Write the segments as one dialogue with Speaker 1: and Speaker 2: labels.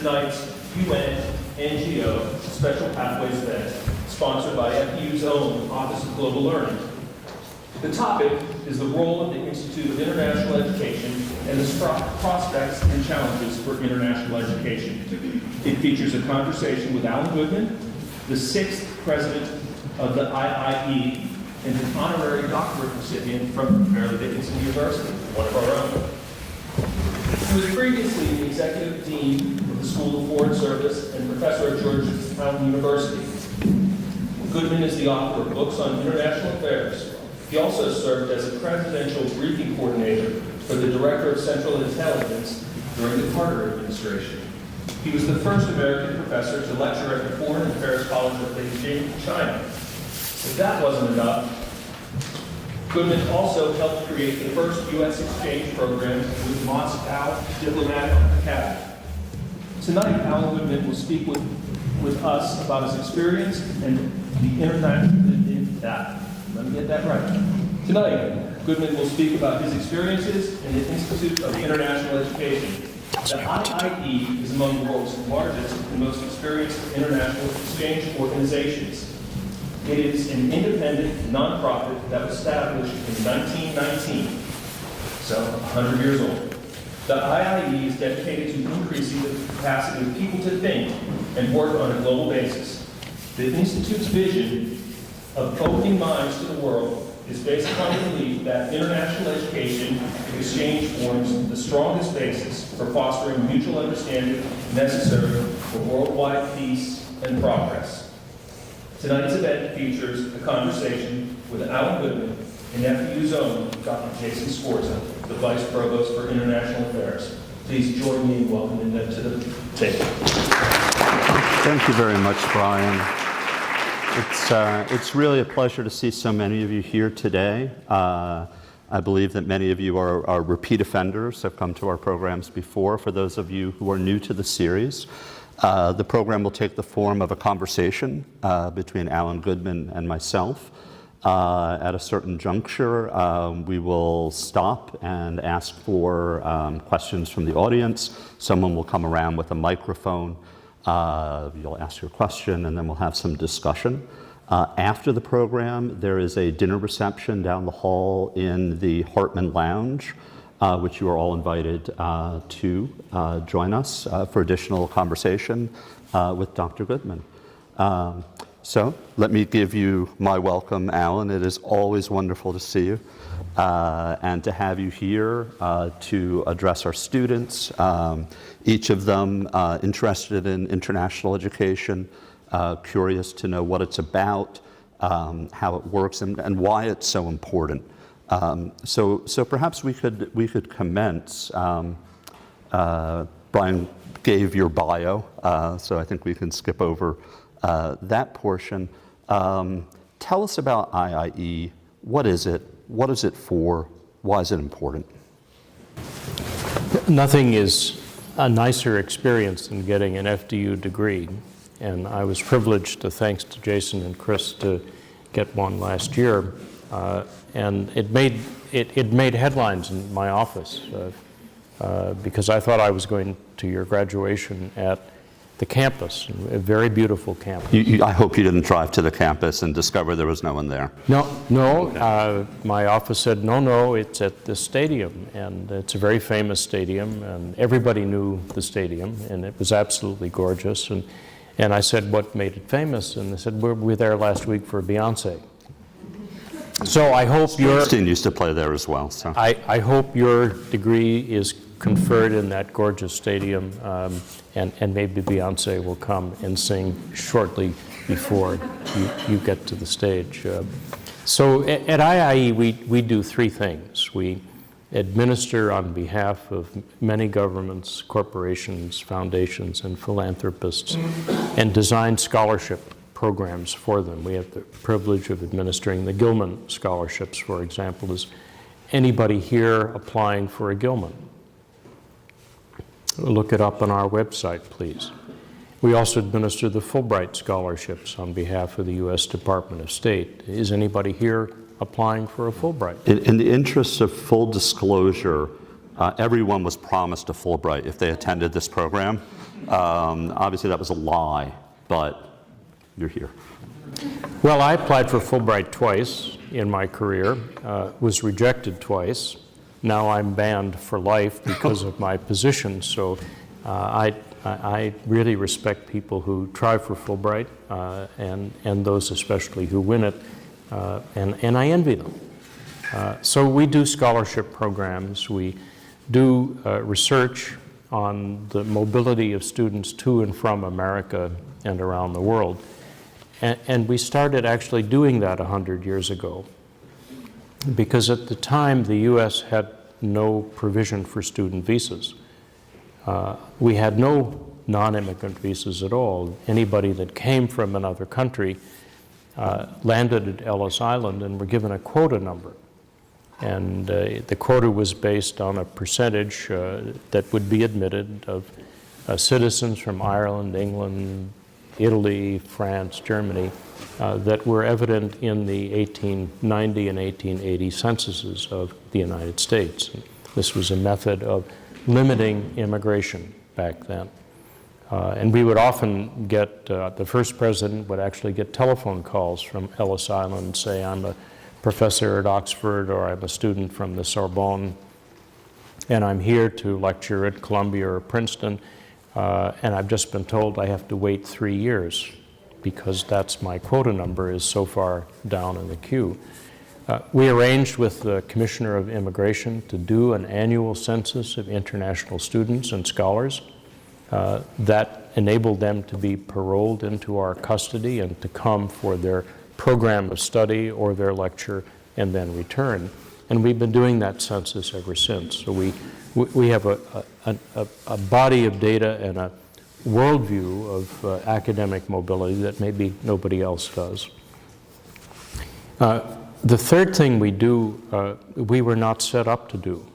Speaker 1: tonight's UN NGO Special Pathways event, sponsored by FU's own Office of Global Learning. The topic is the role of the Institute of International Education and the prospects and challenges for international education. It features a conversation with Allan Goodman, the 6th president of the IIE, and an honorary doctorate recipient from Fairleigh Dickinson University, one of our own. He was previously the executive dean of the School of Foreign Service and professor at Georgetown University. Goodman is the author of books on international affairs. He also served as a presidential briefing coordinator for the Director of Central Intelligence during the Carter administration. He was the first American professor to lecture at the Foreign Affairs College of Beijing, China. If that wasn't enough, Goodman also helped create the first U.S. exchange program with Moscow Diplomatic Academy. Tonight, Allan Goodman will speak with us about his experience and the Tonight, Goodman will speak about his experiences in the Institute of International Education. The IIE is among the world's largest and most experienced international exchange organizations. It is an independent nonprofit that was established in 1919, so 100 years old. The IIE is dedicated to increasing the capacity of people to think and work on a global basis. The Institute's vision of opening minds to the world is based upon the belief that international education and exchange forms the strongest basis for fostering mutual understanding necessary for worldwide peace and progress. Tonight's event features a conversation with Allan Goodman and FU's own Dr. Jason Sforza, the Vice Provost for International Affairs. Please join me in welcoming them to the table.
Speaker 2: Thank you very much, Brian. It's really a pleasure to see so many of you here today. I believe that many of you are repeat offenders, have come to our programs before. For those of you who are new to the series, the program will take the form of a conversation between Allan Goodman and myself. At a certain juncture, we will stop and ask for questions from the audience. Someone will come around with a microphone. You'll ask your question, and then we'll have some discussion. After the program, there is a dinner reception down the hall in the Hartman Lounge, which you are all invited to join us for additional conversation with Dr. Goodman. So let me give you my welcome, Allan. It is always wonderful to see you and to have you here to address our students, each of them interested in international education, curious to know what it's about, how it works, and why it's so important. So perhaps we could commence. Brian gave your bio, so I think we can skip over that portion. Tell us about IIE. What is it? What is it for? Why is it important?
Speaker 3: Nothing is a nicer experience than getting an FDU degree. And I was privileged, thanks to Jason and Chris, to get one last year. And it made headlines in my office because I thought I was going to your graduation at the campus, a very beautiful campus.
Speaker 2: I hope you didn't drive to the campus and discover there was no one there.
Speaker 3: No. My office said, no, it's at the stadium, and it's a very famous stadium, and everybody knew the stadium, and it was absolutely gorgeous. And I said, what made it famous? And they said, we were there last week for Beyonce. So I hope
Speaker 2: Springsteen used to play there as well. So
Speaker 3: I hope your degree is conferred in that gorgeous stadium, and maybe Beyonce will come and sing shortly before you get to the stage. So at IIE, we do three things. We administer on behalf of many governments, corporations, foundations, and philanthropists, and design scholarship programs for them. We have the privilege of administering the Gilman scholarships, for example. Is anybody here applying for a Gilman? Look it up on our website, please. We also administer the Fulbright scholarships on behalf of the U.S. Department of State. Is anybody here applying for a Fulbright?
Speaker 2: In the interest of full disclosure, everyone was promised a Fulbright if they attended this program. Obviously, that was a lie, but you're here.
Speaker 3: Well, I applied for Fulbright twice in my career, was rejected twice. Now I'm banned for life because of my position. So I really respect people who try for Fulbright, and those especially who win it, and I envy them. So we do scholarship programs. We do research on the mobility of students to and from America and around the world. And we started actually doing that 100 years ago, because at the time the U.S. had no provision for student visas. We had no non-immigrant visas at all. Anybody that came from another country landed at Ellis Island and were given a quota number. And the quota was based on a percentage that would be admitted of citizens from Ireland, England, Italy, France, Germany, that were evident in the 1890 and 1880 censuses of the United States. This was a method of limiting immigration back then. And we would often get, the first president would actually get telephone calls from Ellis Island and say, I'm a professor at Oxford, or I'm a student from the Sorbonne, and I'm here to lecture at Columbia or Princeton, and I've just been told I have to wait 3 years because that's my quota number is so far down in the queue. We arranged with the Commissioner of Immigration to do an annual census of international students and scholars that enabled them to be paroled into our custody and to come for their program of study or their lecture and then return. And we've been doing that census ever since. So we have a body of data and a worldview of academic mobility that maybe nobody else does. The third thing we do, we were not set up to do,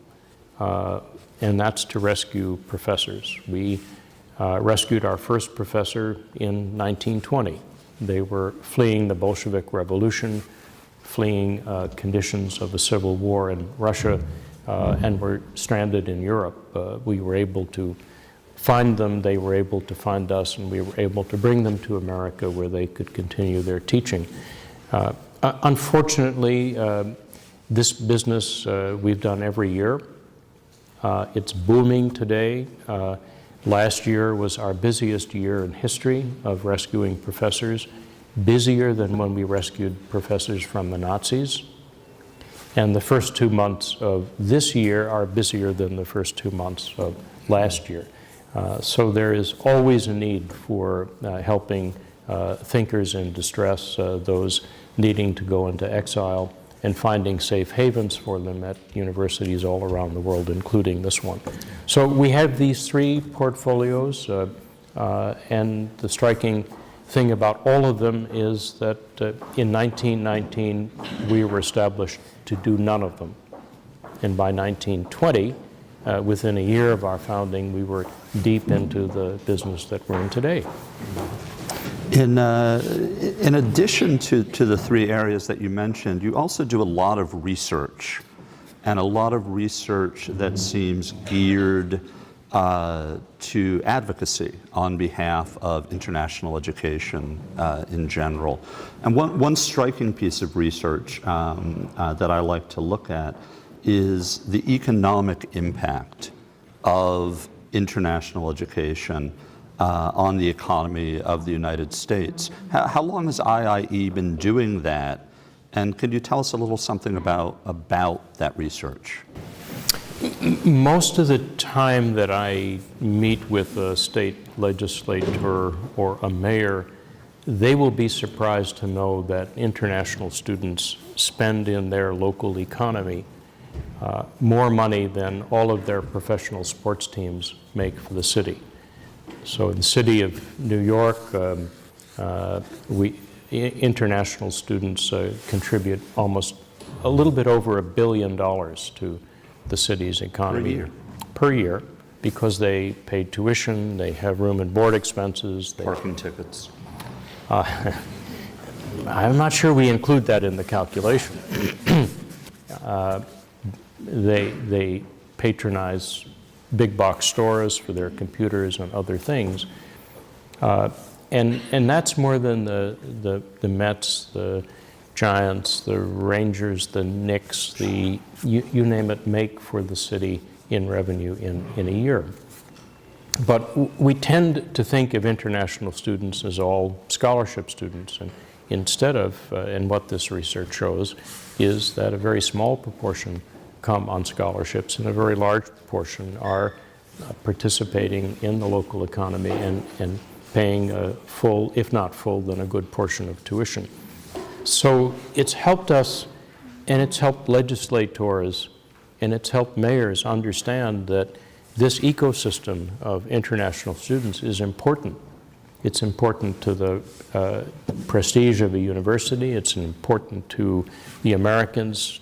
Speaker 3: and that's to rescue professors. We rescued our first professor in 1920. They were fleeing the Bolshevik Revolution, fleeing conditions of a civil war in Russia, and were stranded in Europe. We were able to find them, they were able to find us, and we were able to bring them to America where they could continue their teaching. Unfortunately, this business we've done every year. It's booming today. Last year was our busiest year in history of rescuing professors, busier than when we rescued professors from the Nazis. And the first 2 months of this year are busier than the first 2 months of last year. So there is always a need for helping thinkers in distress, those needing to go into exile, and finding safe havens for them at universities all around the world, including this one. So we have these three portfolios, and the striking thing about all of them is that in 1919, we were established to do none of them. And by 1920, within a year of our founding, we were deep into the business that we're in today.
Speaker 2: In addition to the three areas that you mentioned, you also do a lot of research, and a lot of research that seems geared to advocacy on behalf of international education in general. And one striking piece of research that I like to look at is the economic impact of international education on the economy of the United States. How long has IIE been doing that? And could you tell us a little something about that research?
Speaker 3: Most of the time that I meet with a state legislator or a mayor, they will be surprised to know that international students spend in their local economy more money than all of their professional sports teams make for the city. So in the city of New York, international students contribute almost a little bit over $1 billion to the city's economy per year, because they pay tuition, they have room and board expenses,
Speaker 2: Parking tickets.
Speaker 3: I'm not sure we include that in the calculation. They patronize big box stores for their computers and other things. And that's more than the Mets, the Giants, the Rangers, the Knicks, you name it, make for the city in revenue in a year. But we tend to think of international students as all scholarship students, and instead of, and what this research shows, is that a very small proportion come on scholarships and a very large proportion are participating in the local economy and paying a full, if not full, then a good portion of tuition. So it's helped us, and it's helped legislators, and it's helped mayors understand that this ecosystem of international students is important. It's important to the prestige of a university. It's important to the Americans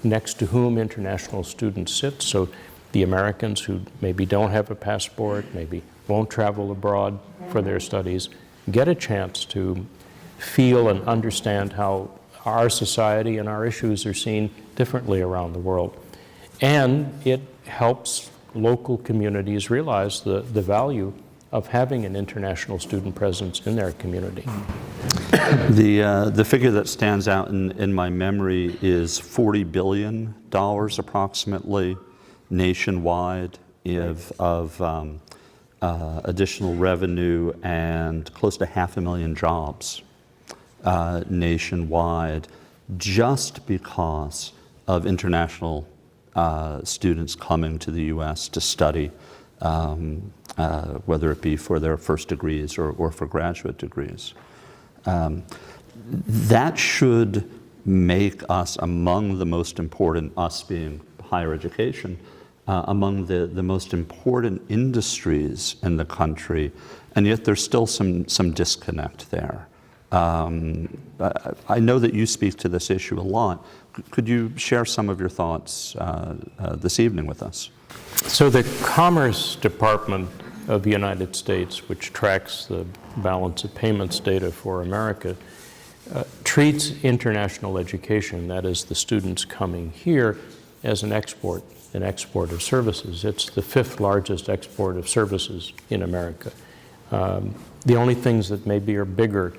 Speaker 3: next to whom international students sit. So the Americans who maybe don't have a passport, maybe won't travel abroad for their studies, get a chance to feel and understand how our society and our issues are seen differently around the world. And it helps local communities realize the value of having an international student presence in their community.
Speaker 2: The figure that stands out in my memory is $40 billion approximately nationwide of additional revenue and close to 500,000 jobs nationwide, just because of international students coming to the U.S. to study, whether it be for their first degrees or for graduate degrees. That should make us among the most important, us being higher education, among the most important industries in the country, and yet there's still some disconnect there. I know that you speak to this issue a lot. Could you share some of your thoughts this evening with us?
Speaker 3: So the Commerce Department of the United States, which tracks the balance of payments data for America, treats international education, that is the students coming here, as an export of services. It's the 5th largest export of services in America. The only things that maybe are bigger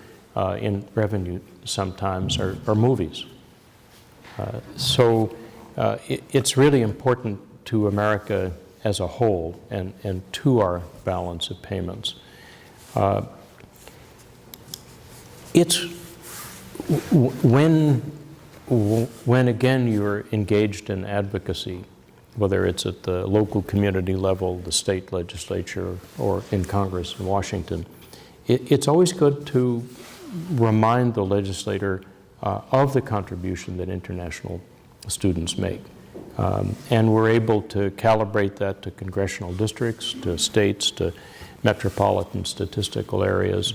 Speaker 3: in revenue sometimes are movies. So it's really important to America as a whole and to our balance of payments. It's when again you're engaged in advocacy, whether it's at the local community level, the state legislature, or in Congress in Washington, it's always good to remind the legislator of the contribution that international students make. And we're able to calibrate that to congressional districts, to states, to metropolitan statistical areas.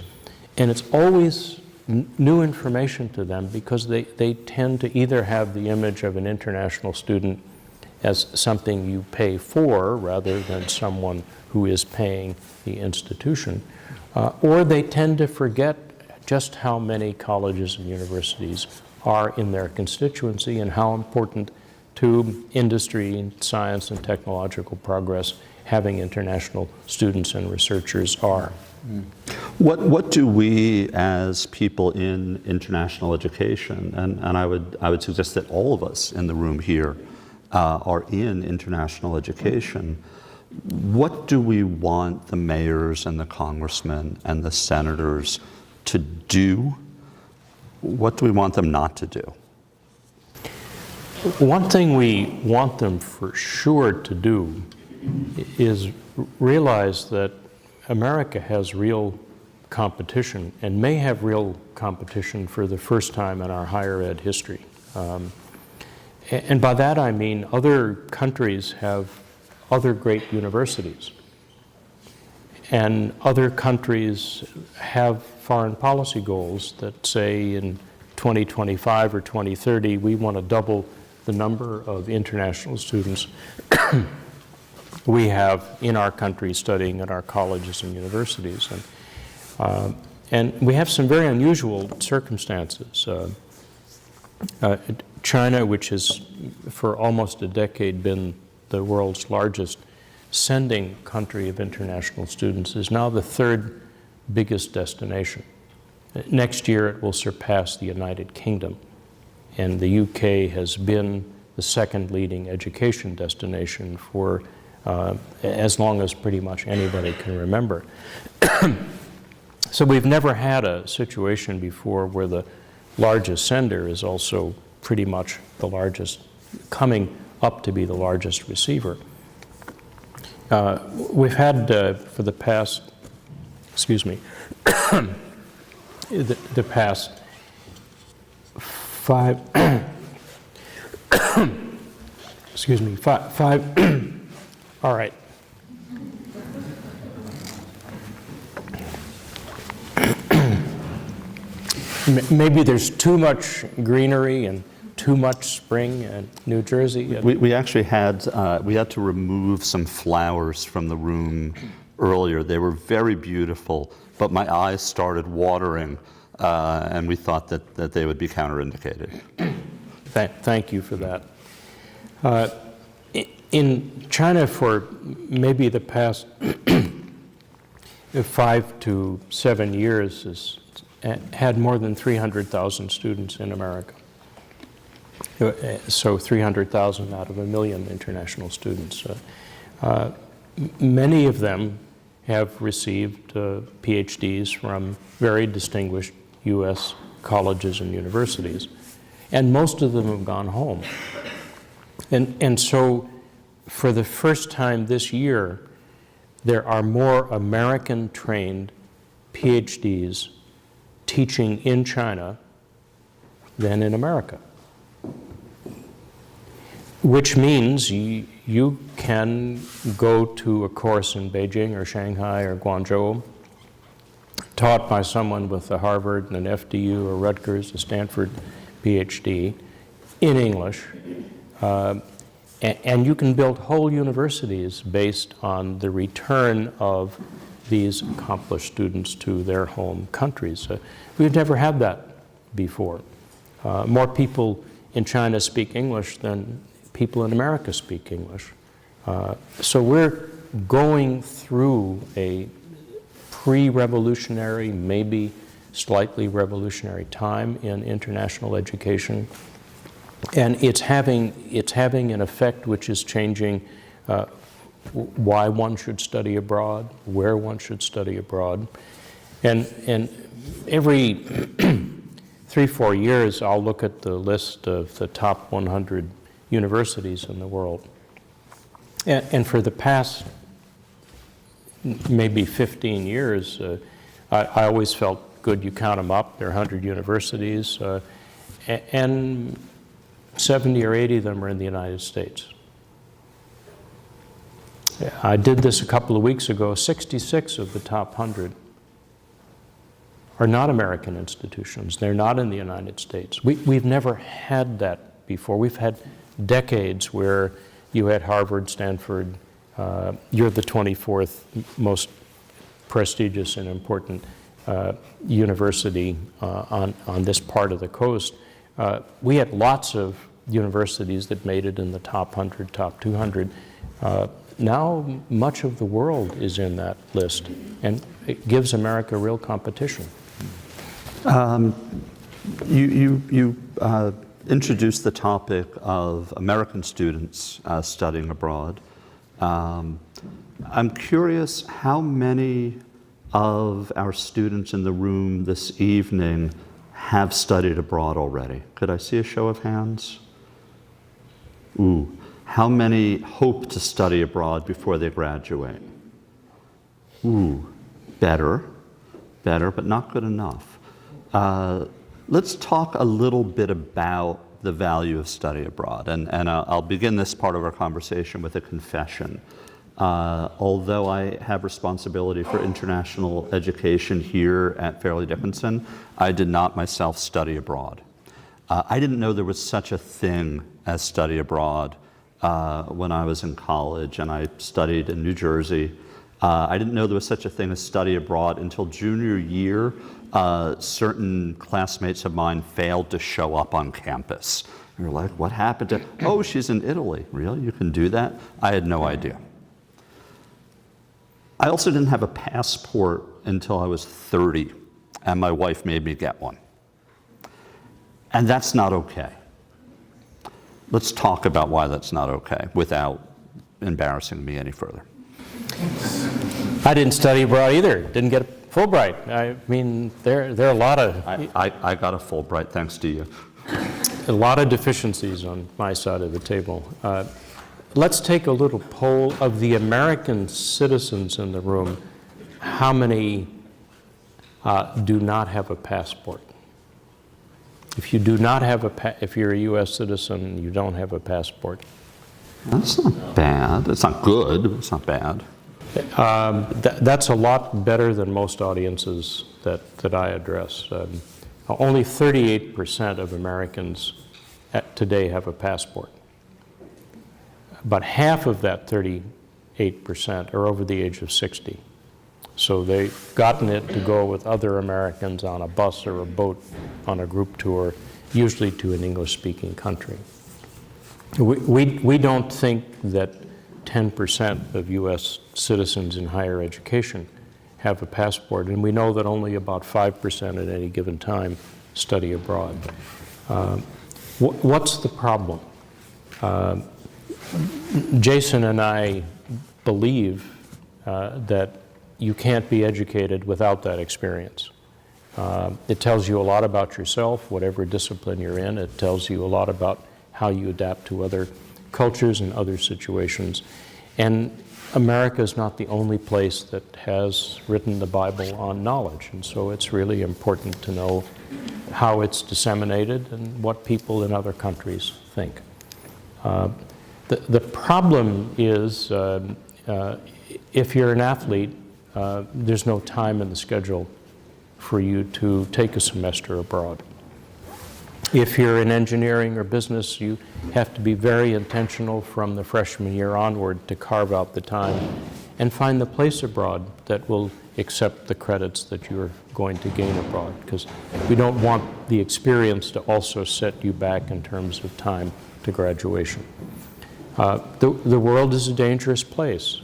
Speaker 3: And it's always new information to them because they tend to either have the image of an international student as something you pay for rather than someone who is paying the institution, or they tend to forget just how many colleges and universities are in their constituency and how important to industry, science, and technological progress having international students and researchers are.
Speaker 2: What do we as people in international education, and I would suggest that all of us in the room here are in international education, what do we want the mayors and the congressmen and the senators to do? What do we want them not to do?
Speaker 3: One thing we want them for sure to do is realize that America has real competition and may have real competition for the first time in our higher ed history. And by that I mean other countries have other great universities. And other countries have foreign policy goals that say in 2025 or 2030 we want to double the number of international students we have in our country studying at our colleges and universities. And we have some very unusual circumstances. China, which has for almost a decade been the world's largest sending country of international students, is now the third biggest destination. Next year, it will surpass the United Kingdom, and the UK has been the second leading education destination for as long as pretty much anybody can remember. So we've never had a situation before where the largest sender is also pretty much the largest, coming up to be the largest receiver. We've had for the past, the past 5, all right. Maybe there's too much greenery and too much spring in New Jersey.
Speaker 2: We actually had, we had to remove some flowers from the room earlier. They were very beautiful, but my eyes started watering, and we thought that they would be counterindicated.
Speaker 3: Thank you for that. In China, for maybe the past 5 to 7 years, has had more than 300,000 students in America. So 300,000 out of 1 million international students. Many of them have received PhDs from very distinguished U.S. colleges and universities, and most of them have gone home. And so for the first time this year, there are more American-trained PhDs teaching in China than in America, which means you can go to a course in Beijing or Shanghai or Guangzhou taught by someone with a Harvard and an FDU or Rutgers, a Stanford PhD in English, and you can build whole universities based on the return of these accomplished students to their home countries. We've never had that before. More people in China speak English than people in America speak English. So we're going through a pre-revolutionary, maybe slightly revolutionary time in international education. And it's having an effect which is changing why one should study abroad, where one should study abroad. And every 3-4 years, I'll look at the list of the top 100 universities in the world. And for the past maybe 15 years, I always felt good. You count them up, there are 100 universities, and 70 or 80 of them are in the United States. I did this a couple of weeks ago. 66 of the top 100 are not American institutions. They're not in the United States. We've never had that before. We've had decades where you had Harvard, Stanford, you're the 24th most prestigious and important university on this part of the coast. We had lots of universities that made it in the top 100, top 200. Now much of the world is in that list, and it gives America real competition.
Speaker 2: You introduced the topic of American students studying abroad. I'm curious how many of our students in the room this evening have studied abroad already. Could I see a show of hands? Ooh. How many hope to study abroad before they graduate? Ooh, better, but not good enough. Let's talk a little bit about the value of study abroad. And I'll begin this part of our conversation with a confession. Although I have responsibility for international education here at Fairleigh Dickinson, I did not myself study abroad. I didn't know there was such a thing as study abroad when I was in college, and I studied in New Jersey. I didn't know there was such a thing as study abroad until junior year. Certain classmates of mine failed to show up on campus, We were like, what happened to, oh, she's in Italy. Really? You can do that? I had no idea. I also didn't have a passport until I was 30, and my wife made me get one. And that's not okay. Let's talk about why that's not okay without embarrassing me any further.
Speaker 3: I didn't study abroad either. Didn't get a Fulbright. I mean, there are a lot of
Speaker 2: I got a Fulbright thanks to you.
Speaker 3: a lot of deficiencies on my side of the table. Let's take a little poll of the American citizens in the room. How many do not have a passport? If you do not have if you're a U.S. citizen, you don't have a passport.
Speaker 2: That's not bad. It's not good, but it's not bad.
Speaker 3: That's a lot better than most audiences that I address. Only 38% of Americans today have a passport. But half of that 38% are over the age of 60. So they've gotten it to go with other Americans on a bus or a boat on a group tour, usually to an English-speaking country. We don't think that 10% of U.S. citizens in higher education have a passport, and we know that only about 5% at any given time study abroad. What's the problem? Jason and I believe that you can't be educated without that experience. It tells you a lot about yourself, whatever discipline you're in. It tells you a lot about how you adapt to other cultures and other situations. And America is not the only place that has written the Bible on knowledge, and so it's really important to know how it's disseminated and what people in other countries think. The problem is if you're an athlete, there's no time in the schedule for you to take a semester abroad. If you're in engineering or business, you have to be very intentional from the freshman year onward to carve out the time and find the place abroad that will accept the credits that you're going to gain abroad, because we don't want the experience to also set you back in terms of time to graduation. The world is a dangerous place.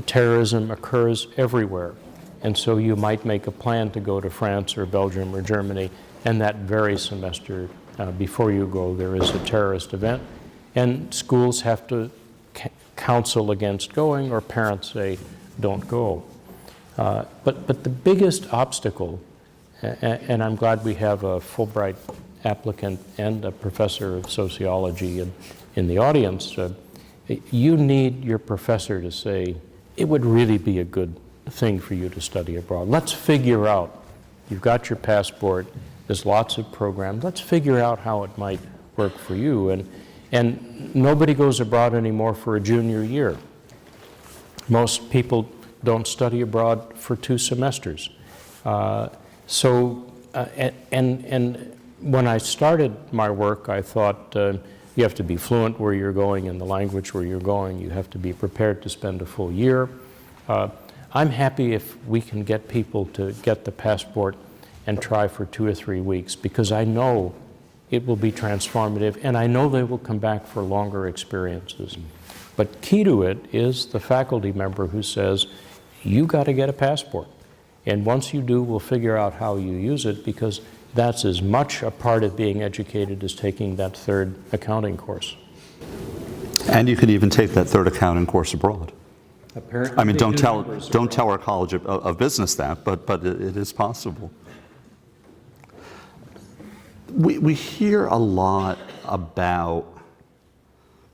Speaker 3: Terrorism occurs everywhere, and so you might make a plan to go to France or Belgium or Germany, and that very semester before you go there is a terrorist event, and schools have to counsel against going, or parents say don't go. But the biggest obstacle, and I'm glad we have a Fulbright applicant and a professor of sociology in the audience, you need your professor to say, it would really be a good thing for you to study abroad. Let's figure out, you've got your passport, there's lots of programs, let's figure out how it might work for you. And nobody goes abroad anymore for a junior year. Most people don't study abroad for 2 semesters. And when I started my work, I thought you have to be fluent where you're going in the language where you're going. You have to be prepared to spend a full year. I'm happy if we can get people to get the passport and try for 2 or 3 weeks, because I know it will be transformative, and I know they will come back for longer experiences. But key to it is the faculty member who says, you got to get a passport. And once you do, we'll figure out how you use it, because that's as much a part of being educated as taking that 3rd accounting course.
Speaker 2: And you could even take that 3rd accounting course abroad.
Speaker 3: Apparently,
Speaker 2: I mean, don't tell our College of Business that, but it is possible. We hear a lot about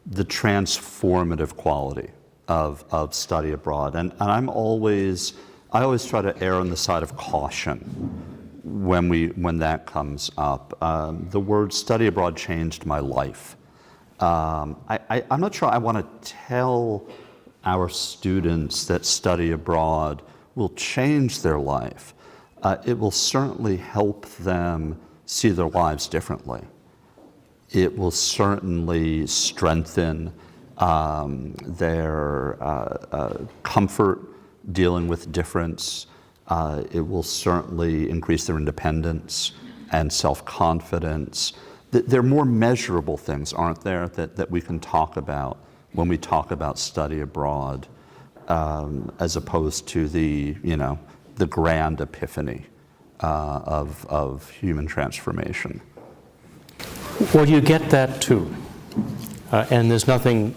Speaker 2: the transformative quality of study abroad, and I always try to err on the side of caution when that comes up. The word study abroad changed my life. I'm not sure I want to tell our students that study abroad will change their life. It will certainly help them see their lives differently. It will certainly strengthen their comfort dealing with difference. It will certainly increase their independence and self-confidence. there are more measurable things, aren't there, that we can talk about when we talk about study abroad, as opposed to the grand epiphany of human transformation?
Speaker 3: Well, you get that too. And there's nothing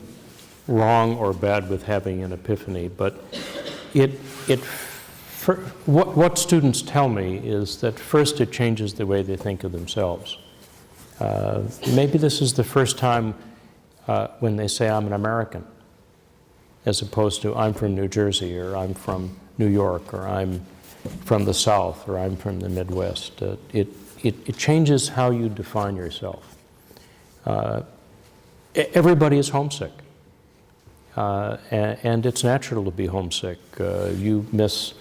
Speaker 3: wrong or bad with having an epiphany, but what students tell me is that first it changes the way they think of themselves. Maybe this is the first time when they say I'm an American, as opposed to I'm from New Jersey, or I'm from New York, or I'm from the South, or I'm from the Midwest. It changes how you define yourself. Everybody is homesick, and it's natural to be homesick. You miss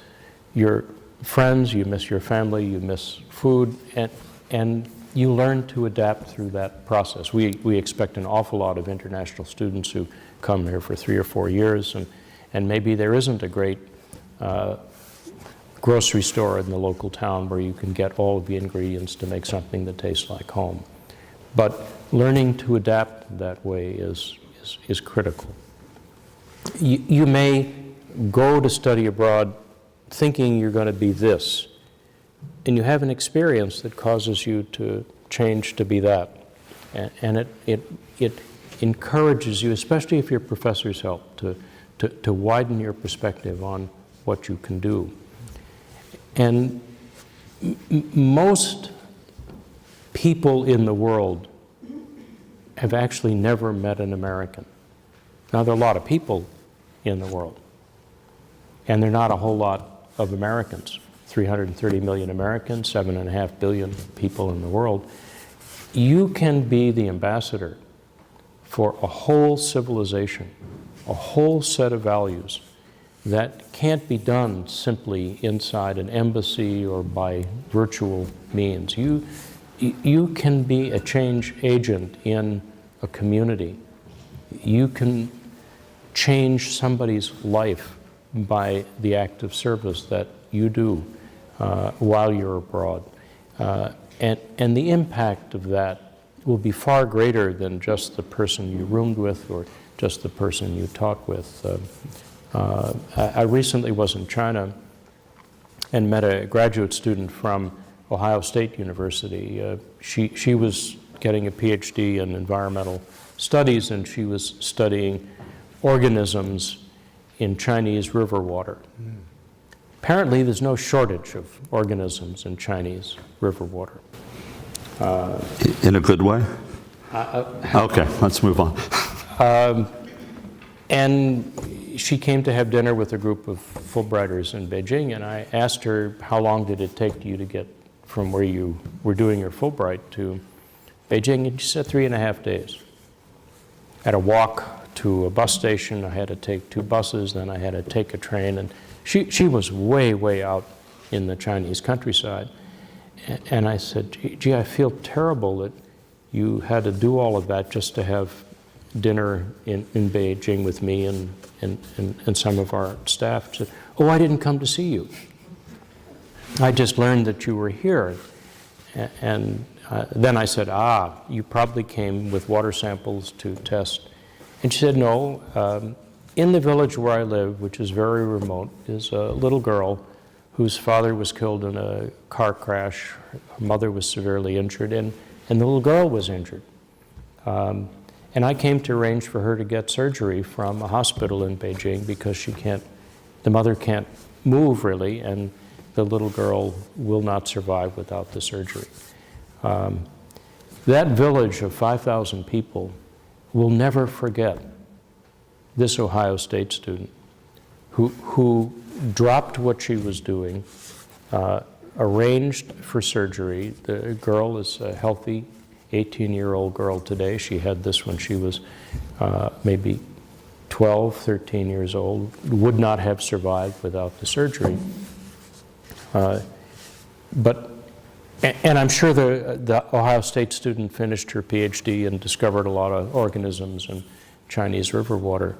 Speaker 3: your friends, you miss your family, you miss food, and you learn to adapt through that process. We expect an awful lot of international students who come here for 3 or 4 years, and maybe there isn't a great grocery store in the local town where you can get all of the ingredients to make something that tastes like home. But learning to adapt that way is critical. You may go to study abroad thinking you're going to be this, and you have an experience that causes you to change to be that. And it encourages you, especially if your professors help, to widen your perspective on what you can do. And most people in the world have actually never met an American. Now, there are a lot of people in the world, and there are not a whole lot of Americans. 330 million Americans, 7.5 billion people in the world. You can be the ambassador for a whole civilization, a whole set of values that can't be done simply inside an embassy or by virtual means. You can be a change agent in a community. You can change somebody's life by the act of service that you do while you're abroad. And the impact of that will be far greater than just the person you roomed with or just the person you taught with. I recently was in China and met a graduate student from Ohio State University. She was getting a PhD in environmental studies, and she was studying organisms in Chinese river water. Apparently, there's no shortage of organisms in Chinese river water.
Speaker 2: In a good way? Okay, let's move on.
Speaker 3: And she came to have dinner with a group of Fulbrighters in Beijing, and I asked her, how long did it take you to get from where you were doing your Fulbright to Beijing? And she said 3.5 days. I had to walk to a bus station, I had to take 2 buses, then I had to take a train, and she was way, way out in the Chinese countryside. And I said, gee, I feel terrible that you had to do all of that just to have dinner in Beijing with me and some of our staff. She said, oh, I didn't come to see you. I just learned that you were here. And then I said, you probably came with water samples to test. And she said, no. In the village where I live, which is very remote, is a little girl whose father was killed in a car crash. Her mother was severely injured, and the little girl was injured. And I came to arrange for her to get surgery from a hospital in Beijing because the mother can't move really, and the little girl will not survive without the surgery. That village of 5,000 people will never forget this Ohio State student who dropped what she was doing, arranged for surgery. The girl is a healthy 18-year-old girl today. She had this when she was maybe 12, 13 years old, would not have survived without the surgery. And I'm sure the Ohio State student finished her PhD and discovered a lot of organisms in Chinese river water.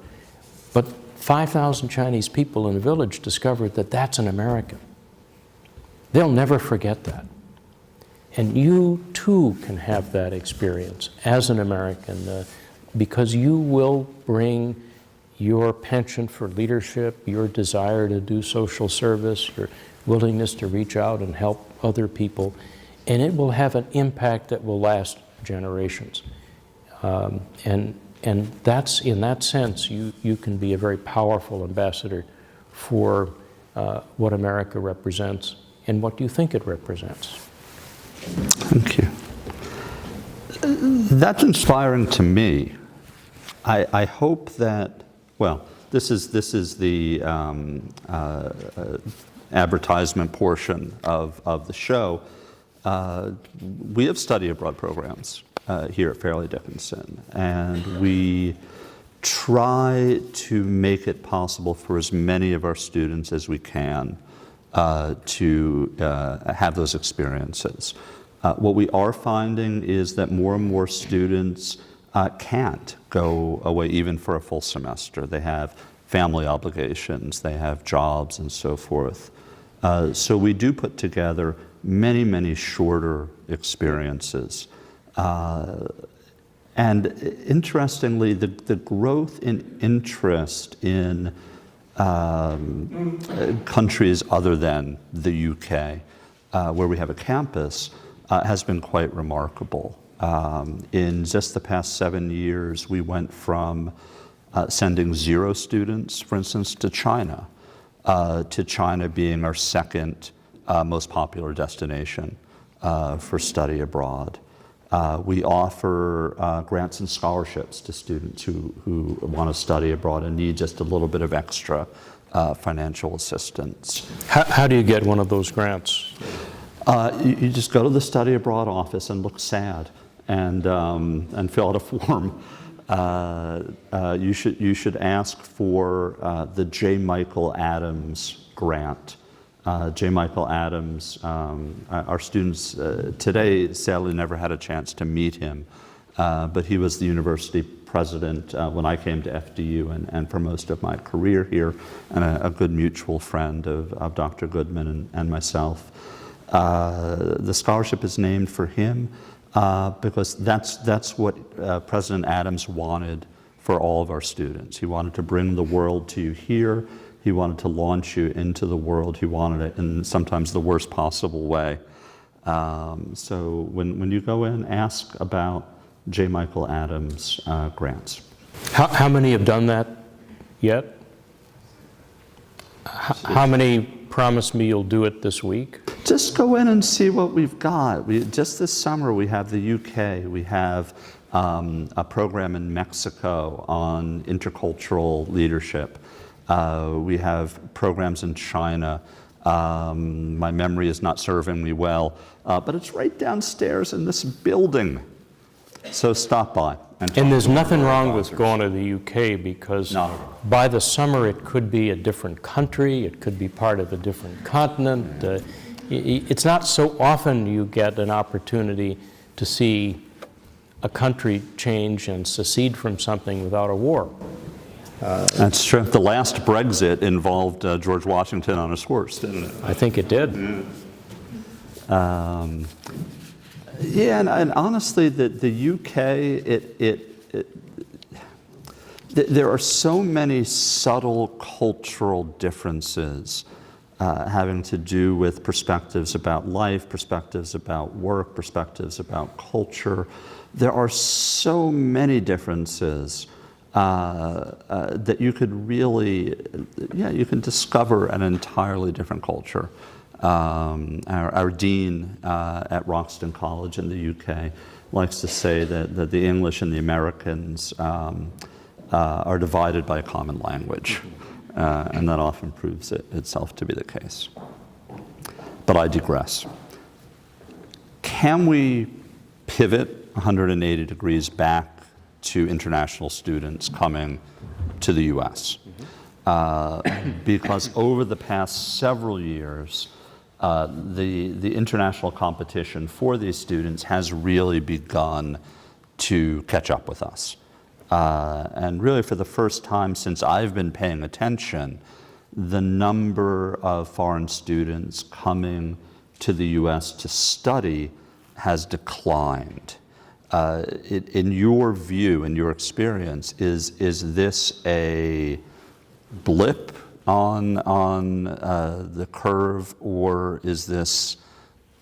Speaker 3: But 5,000 Chinese people in a village discovered that that's an American. They'll never forget that. And you too can have that experience as an American, because you will bring your penchant for leadership, your desire to do social service, your willingness to reach out and help other people, and it will have an impact that will last generations. And that's, in that sense, you can be a very powerful ambassador for what America represents and what you think it represents.
Speaker 2: Thank you. That's inspiring to me. I hope that, well, this is the advertisement portion of the show. We have study abroad programs here at Fairleigh Dickinson, and we try to make it possible for as many of our students as we can to have those experiences. What we are finding is that more and more students can't go away even for a full semester. They have family obligations, they have jobs and so forth. So we do put together many, many shorter experiences. And interestingly, the growth in interest in countries other than the UK, where we have a campus, has been quite remarkable. In just the past 7 years, we went from sending 0 students, for instance, to China being our second most popular destination for study abroad. We offer grants and scholarships to students who want to study abroad and need just a little bit of extra financial assistance.
Speaker 3: How do you get one of those grants?
Speaker 2: You just go to the study abroad office and look sad and fill out a form. You should ask for the J. Michael Adams grant. J. Michael Adams, our students today sadly never had a chance to meet him, but he was the university president when I came to FDU and for most of my career here, and a good mutual friend of Dr. Goodman and myself. The scholarship is named for him because that's what President Adams wanted for all of our students. He wanted to bring the world to you here. He wanted to launch you into the world. He wanted it in sometimes the worst possible way. So when you go in, ask about J. Michael Adams grants.
Speaker 3: How many have done that yet? How many promise me you'll do it this week?
Speaker 2: Just go in and see what we've got. Just this summer we have the UK. We have a program in Mexico on intercultural leadership. We have programs in China. My memory is not serving me well, but it's right downstairs in this building. So stop by.
Speaker 3: And there's nothing wrong with going to the UK, because by the summer it could be a different country, it could be part of a different continent. It's not so often you get an opportunity to see a country change and secede from something without a war.
Speaker 2: That's true. The last Brexit involved George Washington on his horse, didn't it?
Speaker 3: I think it did.
Speaker 2: Yeah, and honestly, the UK, there are so many subtle cultural differences having to do with perspectives about life, perspectives about work, perspectives about culture. There are so many differences that you could really, you can discover an entirely different culture. Our dean at Roxton College in the UK likes to say that the English and the Americans are divided by a common language, and that often proves itself to be the case. But I digress. Can we pivot 180 degrees back to international students coming to the US? Because over the past several years, the international competition for these students has really begun to catch up with us. And really for the first time since I've been paying attention, the number of foreign students coming to the US to study has declined. In your view, in your experience, is this a blip on the curve, or is this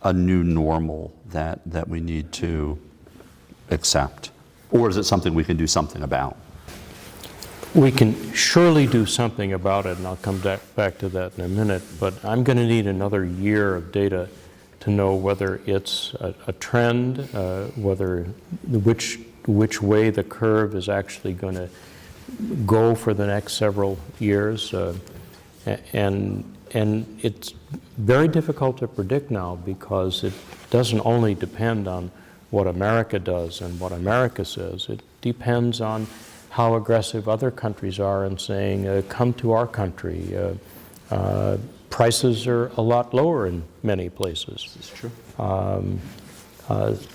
Speaker 2: a new normal that we need to accept? Or is it something we can do something about?
Speaker 3: We can surely do something about it, and I'll come back to that in a minute, but I'm going to need another year of data to know whether it's a trend, which way the curve is actually going to go for the next several years. And it's very difficult to predict now, because it doesn't only depend on what America does and what America says. It depends on how aggressive other countries are in saying, come to our country. Prices are a lot lower in many places.
Speaker 2: This is true.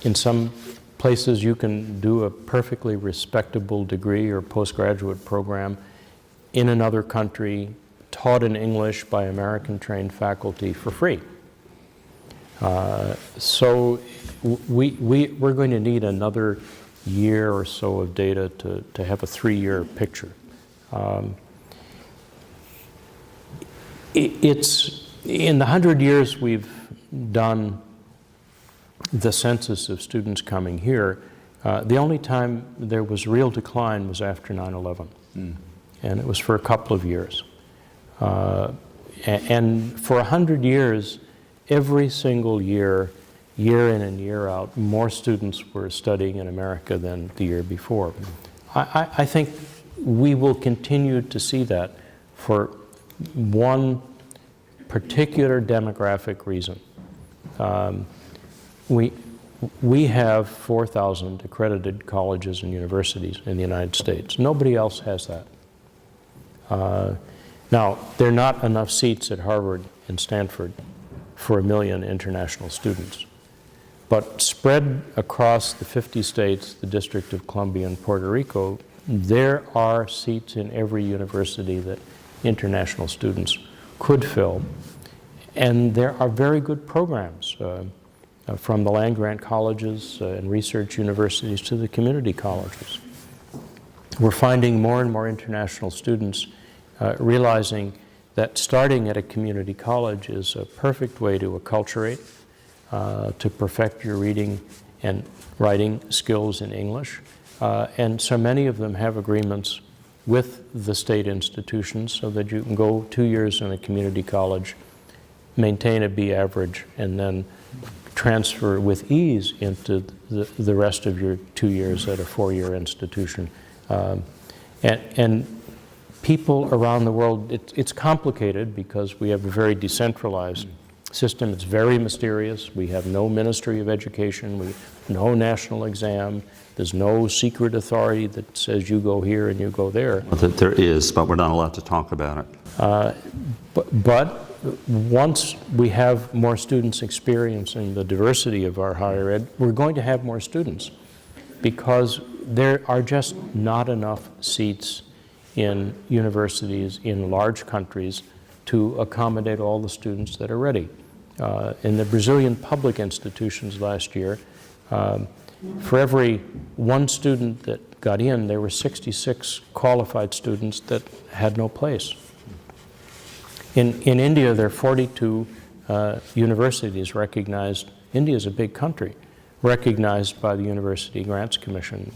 Speaker 3: In some places, you can do a perfectly respectable degree or postgraduate program in another country, taught in English by American-trained faculty for free. So we're going to need another year or so of data to have a 3-year picture. It's in the 100 years we've done the census of students coming here, the only time there was real decline was after 9/11. And it was for a couple of years. And for 100 years, every single year, year in and year out, more students were studying in America than the year before. I think we will continue to see that for one particular demographic reason. We have 4,000 accredited colleges and universities in the United States. Nobody else has that. Now, there are not enough seats at Harvard and Stanford for 1 million international students. But spread across the 50 states, the District of Columbia, and Puerto Rico, there are seats in every university that international students could fill. And there are very good programs, from the land-grant colleges and research universities to the community colleges. We're finding more and more international students realizing that starting at a community college is a perfect way to acculturate, to perfect your reading and writing skills in English. And so many of them have agreements with the state institutions so that you can go 2 years in a community college, maintain a B average, and then transfer with ease into the rest of your 2 years at a 4-year institution. And people around the world, it's complicated because we have a very decentralized system. It's very mysterious. We have no Ministry of Education, no national exam. There's no secret authority that says you go here and you go there.
Speaker 2: Well, there is, but we're not allowed to talk about it.
Speaker 3: But once we have more students experiencing the diversity of our higher ed, we're going to have more students, because there are just not enough seats in universities in large countries to accommodate all the students that are ready. In the Brazilian public institutions last year, for every 1 student that got in, there were 66 qualified students that had no place. In India, there are 42 universities recognized. India is a big country, recognized by the University Grants Commission.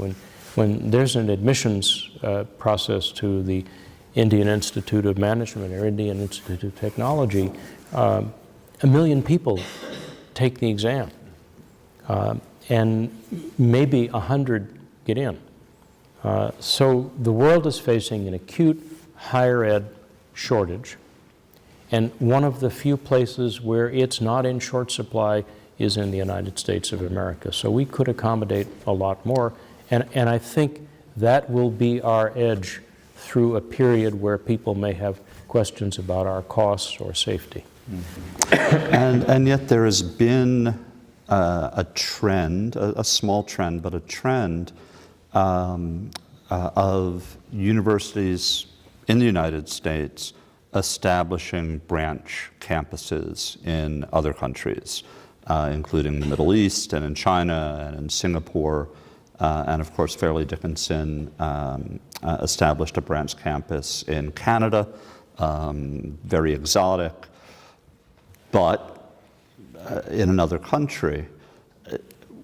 Speaker 3: When there's an admissions process to the Indian Institute of Management or Indian Institute of Technology, 1 million people take the exam, and maybe 100 get in. So the world is facing an acute higher ed shortage, and one of the few places where it's not in short supply is in the United States of America. So we could accommodate a lot more, and I think that will be our edge through a period where people may have questions about our costs or safety.
Speaker 2: And yet there has been a trend, a small trend, but a trend of universities in the United States establishing branch campuses in other countries. including the Middle East and in China and in Singapore. And of course, Fairleigh Dickinson established a branch campus in Canada, very exotic, but in another country.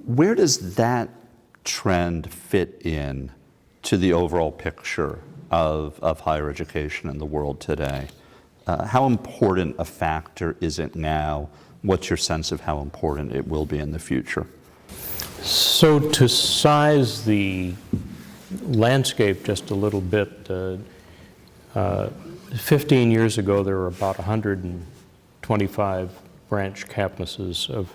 Speaker 2: Where does that trend fit in to the overall picture of higher education in the world today? How important a factor is it now? What's your sense of how important it will be in the future?
Speaker 3: So to size the landscape just a little bit, 15 years ago there were about 125 branch campuses of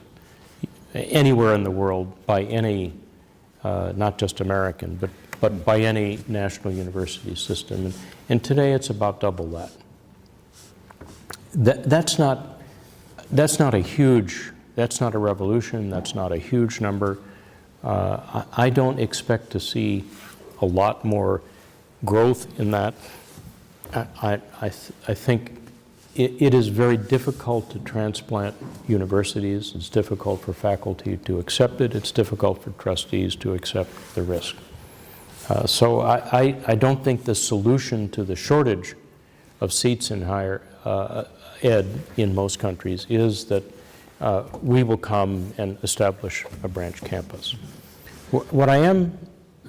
Speaker 3: anywhere in the world by any, not just American, but by any national university system. And today it's about double that. That's not a revolution, that's not a huge number. I don't expect to see a lot more growth in that. I think it is very difficult to transplant universities. It's difficult for faculty to accept it. It's difficult for trustees to accept the risk. So I don't think the solution to the shortage of seats in higher ed in most countries is that we will come and establish a branch campus. What I am,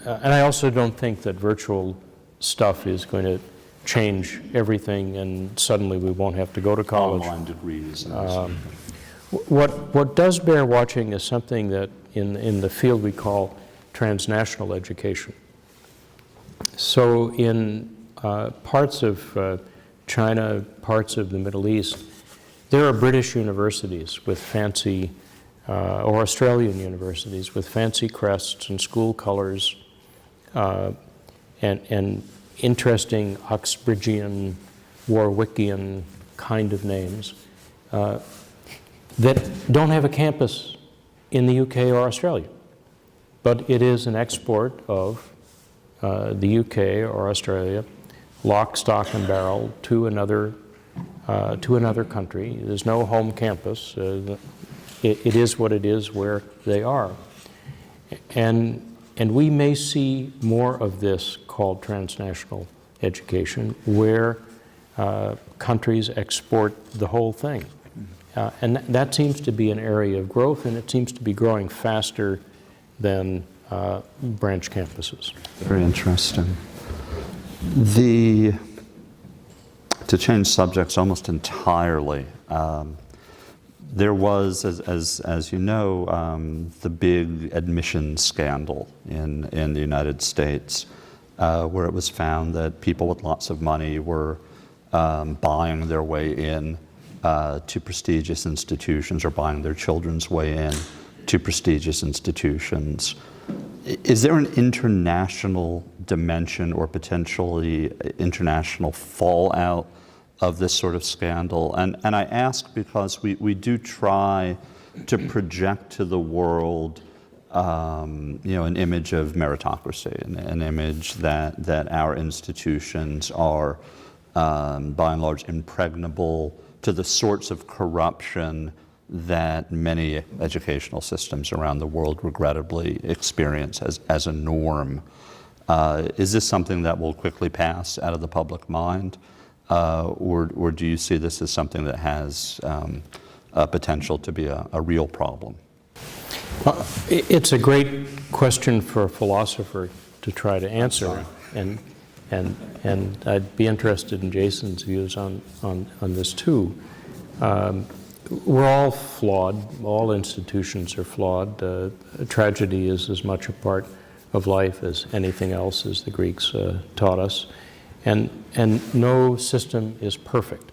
Speaker 3: and I also don't think that virtual stuff is going to change everything and suddenly we won't have to go to college.
Speaker 2: Online degrees.
Speaker 3: What does bear watching is something that in the field we call transnational education. So in parts of China, parts of the Middle East, there are British universities with fancy, or Australian universities with fancy crests and school colors and interesting Oxbridgian, Warwickian kind of names that don't have a campus in the UK or Australia. But it is an export of the UK or Australia, lock, stock, and barrel to another country. There's no home campus. It is what it is where they are. And we may see more of this called transnational education, where countries export the whole thing. And that seems to be an area of growth, and it seems to be growing faster than branch campuses.
Speaker 2: Very interesting. To change subjects almost entirely, there was, as you know, the big admissions scandal in the United States, where it was found that people with lots of money were buying their way in to prestigious institutions, or buying their children's way in to prestigious institutions. Is there an international dimension or potentially international fallout of this sort of scandal? And I ask because we do try to project to the world an image of meritocracy, an image that our institutions are by and large impregnable to the sorts of corruption that many educational systems around the world regrettably experience as a norm. Is this something that will quickly pass out of the public mind? Or do you see this as something that has a potential to be a real problem?
Speaker 3: It's a great question for a philosopher to try to answer, and I'd be interested in Jason's views on this too. We're all flawed. All institutions are flawed. Tragedy is as much a part of life as anything else, as the Greeks taught us. And no system is perfect.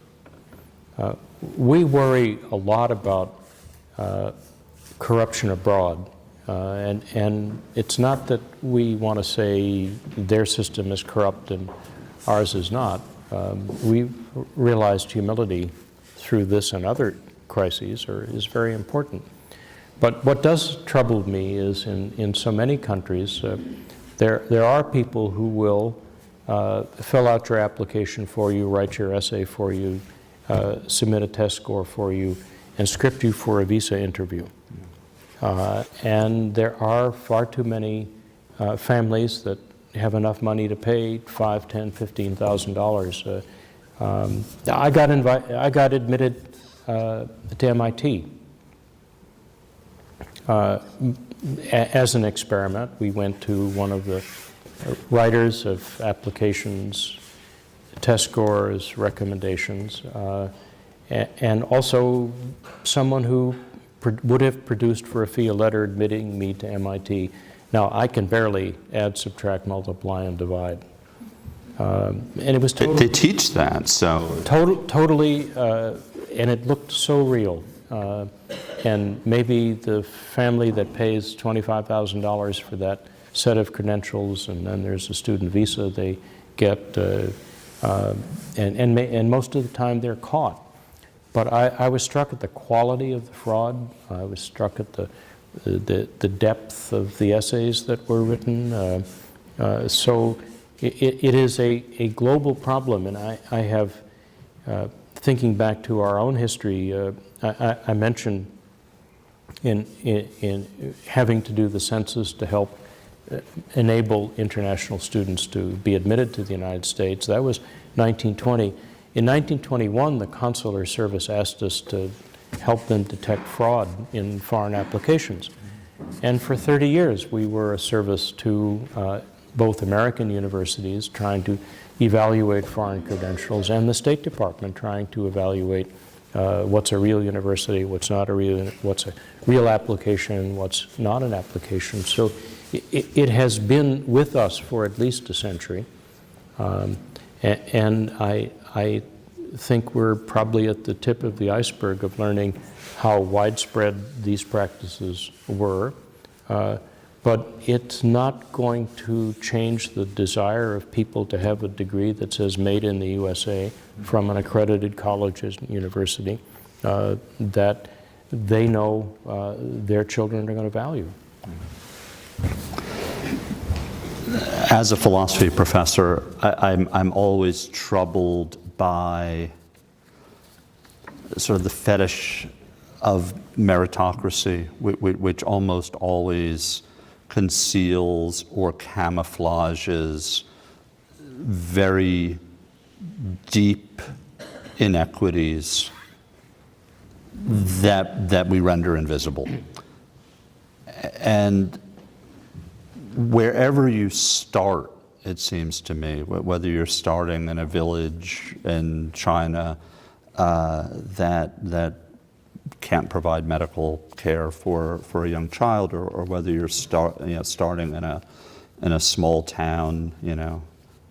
Speaker 3: We worry a lot about corruption abroad. And it's not that we want to say their system is corrupt and ours is not. We've realized humility through this and other crises is very important. But what does trouble me is in so many countries, there are people who will fill out your application for you, write your essay for you, submit a test score for you, and script you for a visa interview. And there are far too many families that have enough money to pay $5,000, $10,000, $15,000. I got admitted to MIT as an experiment. We went to one of the writers of applications, test scores, recommendations, and also someone who would have produced for a fee a letter admitting me to MIT. Now, I can barely add, subtract, multiply, and divide. And it was totally...
Speaker 2: They teach that, so...
Speaker 3: Totally, and it looked so real. And maybe the family that pays $25,000 for that set of credentials, and then there's a student visa they get, and most of the time they're caught. But I was struck at the quality of the fraud. I was struck at the depth of the essays that were written. So it is a global problem, and I have, thinking back to our own history, I mentioned in having to do the census to help enable international students to be admitted to the United States. That was 1920. In 1921, the Consular Service asked us to help them detect fraud in foreign applications. And for 30 years, we were a service to both American universities trying to evaluate foreign credentials and the State Department trying to evaluate what's a real university, what's not a real, what's a real application, what's not an application. So it has been with us for at least a century. And I think we're probably at the tip of the iceberg of learning how widespread these practices were. But it's not going to change the desire of people to have a degree that says made in the USA from an accredited college or university that they know their children are going to value.
Speaker 2: As a philosophy professor, I'm always troubled by sort of the fetish of meritocracy, which almost always conceals or camouflages very deep inequities that we render invisible. And wherever you start, it seems to me, whether you're starting in a village in China that can't provide medical care for a young child, or whether you're starting in a small town,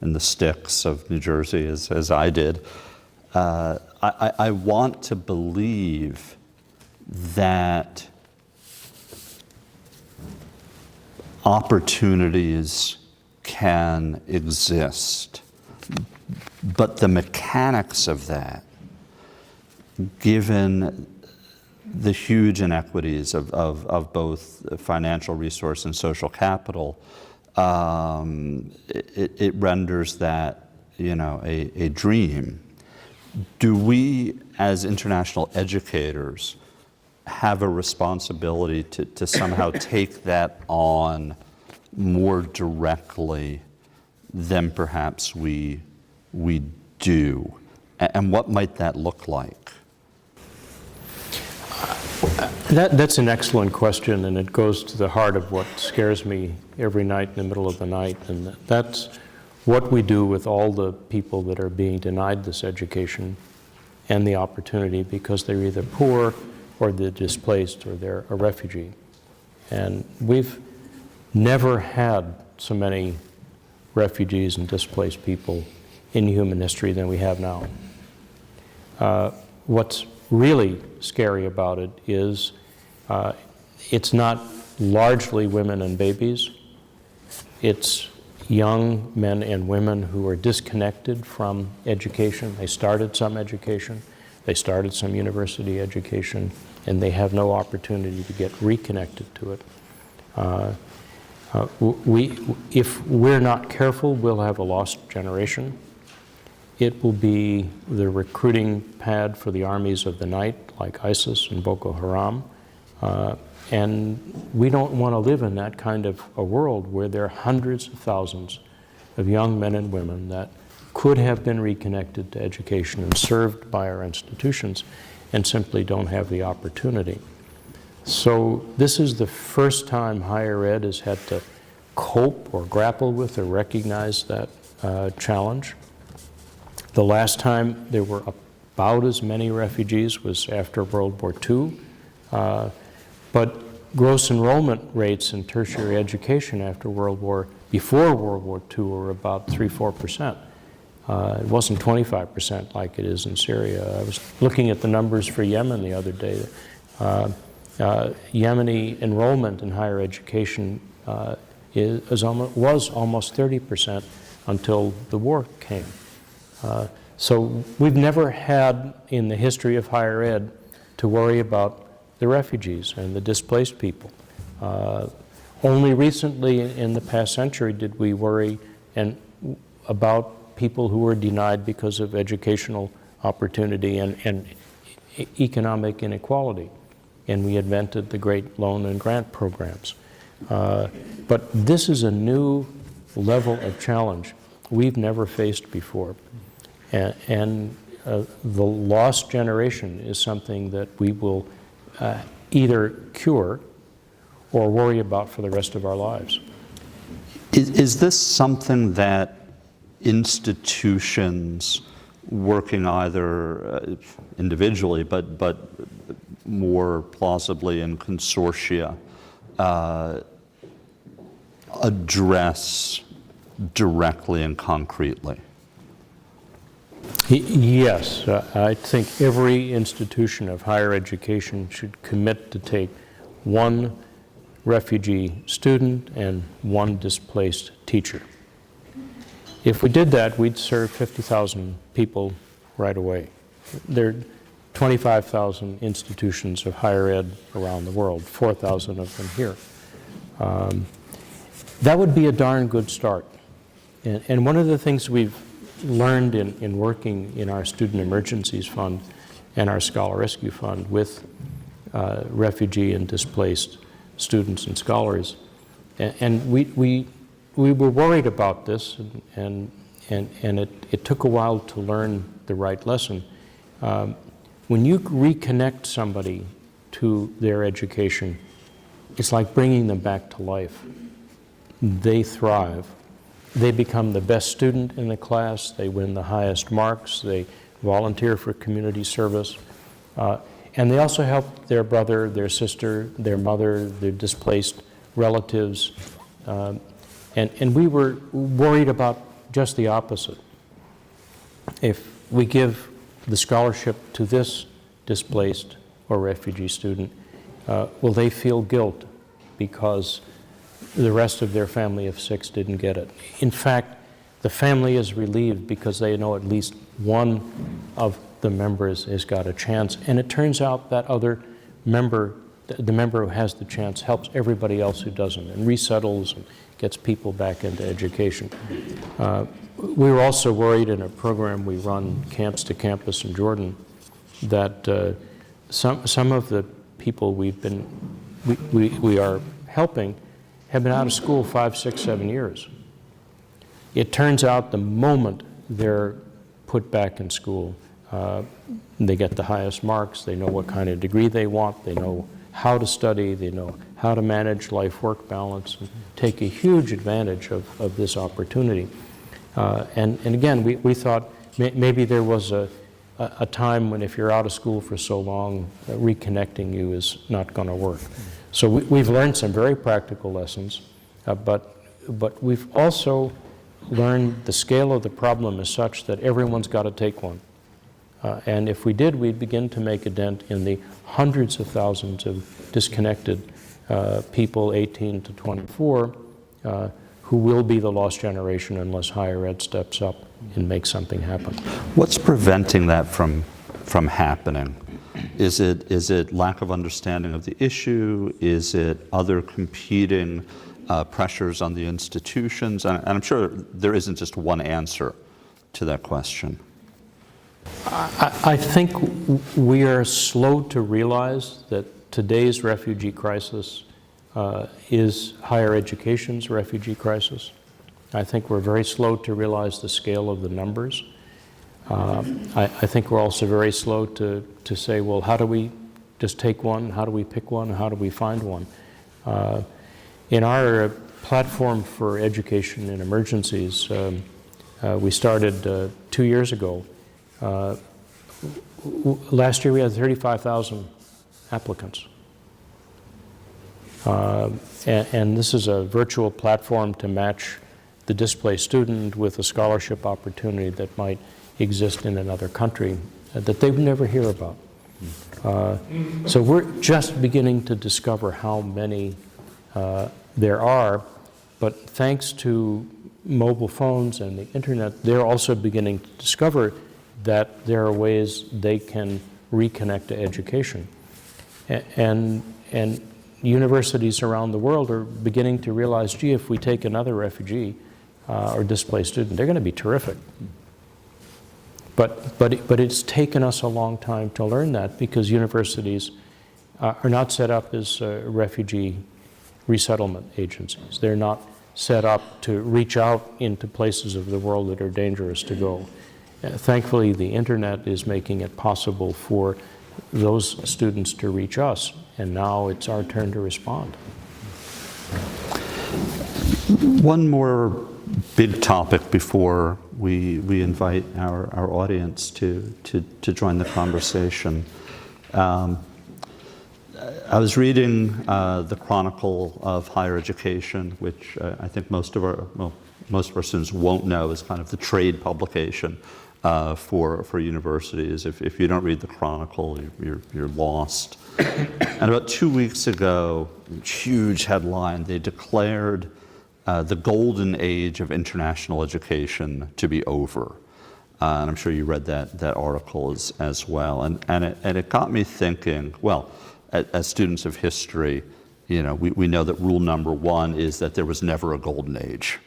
Speaker 2: in the sticks of New Jersey, as I did, I want to believe that opportunities can exist, but the mechanics of that, given the huge inequities of both financial resource and social capital, it renders that, a dream. Do we, as international educators, have a responsibility to somehow take that on more directly than perhaps we do? And what might that look like?
Speaker 3: That's an excellent question, and it goes to the heart of what scares me every night in the middle of the night, and that's what we do with all the people that are being denied this education and the opportunity because they're either poor or they're displaced or they're a refugee. And we've never had so many refugees and displaced people in human history than we have now. What's really scary about it is it's not largely women and babies. It's young men and women who are disconnected from education. They started some education, they started some university education, and they have no opportunity to get reconnected to it. If we're not careful, we'll have a lost generation. It will be the recruiting pad for the armies of the night, like ISIS and Boko Haram. And we don't want to live in that kind of a world where there are hundreds of thousands of young men and women that could have been reconnected to education and served by our institutions and simply don't have the opportunity. So this is the first time higher ed has had to cope or grapple with or recognize that challenge. The last time there were about as many refugees was after World War II. But gross enrollment rates in tertiary education before World War II were about 3–4%. It wasn't 25% like it is in Syria. I was looking at the numbers for Yemen the other day. Yemeni enrollment in higher education was almost 30% until the war came. So we've never had in the history of higher ed to worry about the refugees and the displaced people. Only recently in the past century did we worry about people who were denied because of educational opportunity and economic inequality. And we invented the great loan and grant programs. But this is a new level of challenge we've never faced before. And the lost generation is something that we will either cure or worry about for the rest of our lives.
Speaker 2: Is this something that institutions working either individually but more plausibly in consortia address directly and concretely?
Speaker 3: Yes, I think every institution of higher education should commit to take one refugee student and one displaced teacher. If we did that, we'd serve 50,000 people right away. There are 25,000 institutions of higher ed around the world, 4,000 of them here. That would be a darn good start. And one of the things we've learned in working in our Student Emergencies Fund and our Scholar Rescue Fund with refugee and displaced students and scholars, and we were worried about this, and it took a while to learn the right lesson. When you reconnect somebody to their education, it's like bringing them back to life. They thrive. They become the best student in the class. They win the highest marks. They volunteer for community service. And they also help their brother, their sister, their mother, their displaced relatives. And we were worried about just the opposite. If we give the scholarship to this displaced or refugee student, will they feel guilt because the rest of their family of 6 didn't get it? In fact, the family is relieved because they know at least one of the members has got a chance. And it turns out that other member, the member who has the chance, helps everybody else who doesn't and resettles and gets people back into education. We were also worried in a program we run, Camps to Campus in Jordan, that some of the people we are helping have been out of school 5, 6, 7 years. It turns out the moment they're put back in school, they get the highest marks, they know what kind of degree they want, they know how to study, they know how to manage life-work balance, and take a huge advantage of this opportunity. And again, we thought maybe there was a time when if you're out of school for so long, reconnecting you is not going to work. So we've learned some very practical lessons, but we've also learned the scale of the problem is such that everyone's got to take one. And if we did, we'd begin to make a dent in the hundreds of thousands of disconnected people, 18 to 24, who will be the lost generation unless higher ed steps up and makes something happen.
Speaker 2: What's preventing that from happening? Is it lack of understanding of the issue? Is it other competing pressures on the institutions? And I'm sure there isn't just one answer to that question.
Speaker 3: I think we are slow to realize that today's refugee crisis is higher education's refugee crisis. I think we're very slow to realize the scale of the numbers. I think we're also very slow to say, well, how do we just take one? How do we pick one? How do we find one? In our platform for education in emergencies, we started 2 years ago. Last year we had 35,000 applicants. And this is a virtual platform to match the displaced student with a scholarship opportunity that might exist in another country that they would never hear about. So we're just beginning to discover how many there are, but thanks to mobile phones and the internet, they're also beginning to discover that there are ways they can reconnect to education. And universities around the world are beginning to realize, gee, if we take another refugee or displaced student, they're going to be terrific. But it's taken us a long time to learn that because universities are not set up as refugee resettlement agencies. They're not set up to reach out into places of the world that are dangerous to go. Thankfully, the internet is making it possible for those students to reach us, and now it's our turn to respond.
Speaker 2: One more big topic before we invite our audience to join the conversation. I was reading the Chronicle of Higher Education, which I think most of our students won't know is kind of the trade publication for universities. If you don't read the Chronicle, you're lost. And about 2 weeks ago, huge headline, they declared the golden age of international education to be over. And I'm sure you read that article as well. And it got me thinking, well, as students of history, you know, we know that rule number one is that there was never a golden age.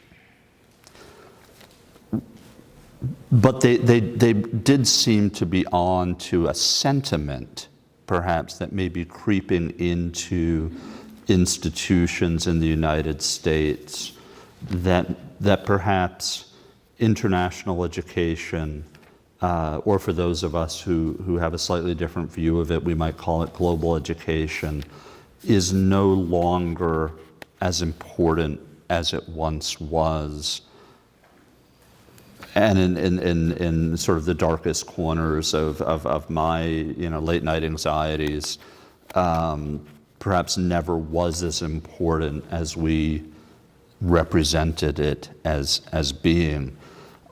Speaker 2: But they did seem to be on to a sentiment, perhaps, that may be creeping into institutions in the United States, that perhaps international education, or for those of us who have a slightly different view of it, we might call it global education, is no longer as important as it once was. And in sort of the darkest corners of my late night anxieties, perhaps never was as important as we represented it as being.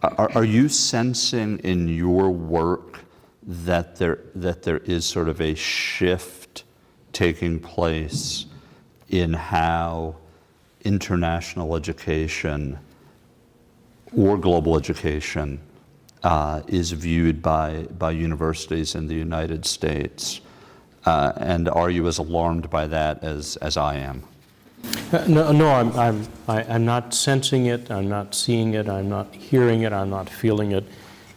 Speaker 2: Are you sensing in your work that there is sort of a shift taking place in how international education or global education is viewed by universities in the United States? And are you as alarmed by that as I am?
Speaker 3: No, I'm not sensing it, I'm not seeing it, I'm not hearing it, I'm not feeling it,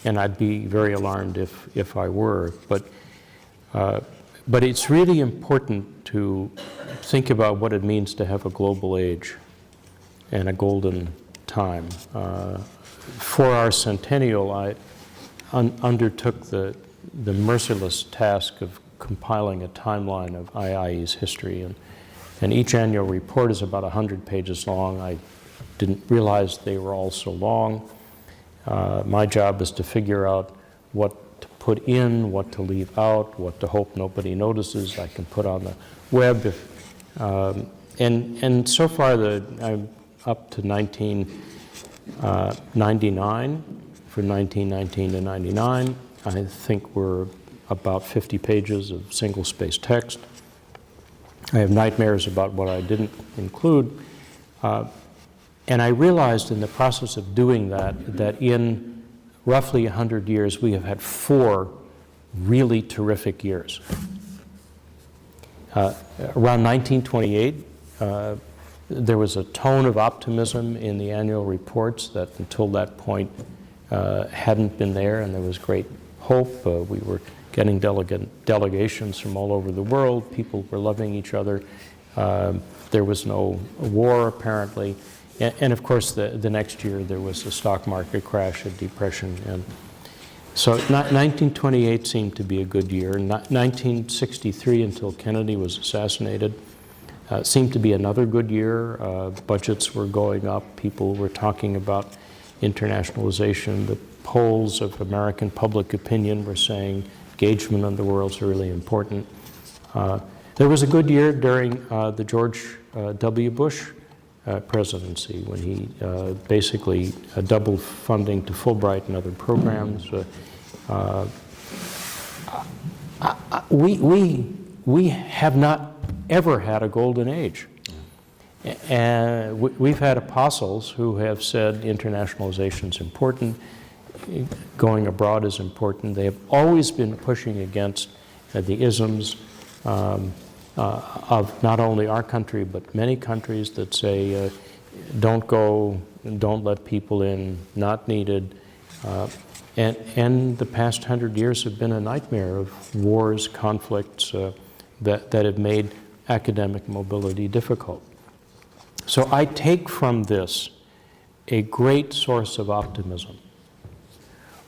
Speaker 3: and I'd be very alarmed if I were. But it's really important to think about what it means to have a global age and a golden time. For our centennial, I undertook the merciless task of compiling a timeline of IIE's history, and each annual report is about 100 pages long. I didn't realize they were all so long. My job is to figure out what to put in, what to leave out, what to hope nobody notices I can put on the web. And so far I'm up to 1999, from 1919 to 99. I think we're about 50 pages of single-space text. I have nightmares about what I didn't include. And I realized in the process of doing that in roughly 100 years, we have had 4 really terrific years. Around 1928, there was a tone of optimism in the annual reports that until that point hadn't been there, and there was great hope. We were getting delegations from all over the world. People were loving each other. There was no war, apparently. And of course, the next year there was a stock market crash, a depression. And so 1928 seemed to be a good year. 1963, until Kennedy was assassinated, seemed to be another good year. Budgets were going up. People were talking about internationalization. The polls of American public opinion were saying engagement in the world is really important. There was a good year during the George W. Bush presidency, when he basically doubled funding to Fulbright and other programs. We have not ever had a golden age. And we've had apostles who have said internationalization is important, going abroad is important. They have always been pushing against the isms of not only our country, but many countries that say, don't go, don't let people in, not needed. And the past 100 years have been a nightmare of wars, conflicts that have made academic mobility difficult. So I take from this a great source of optimism,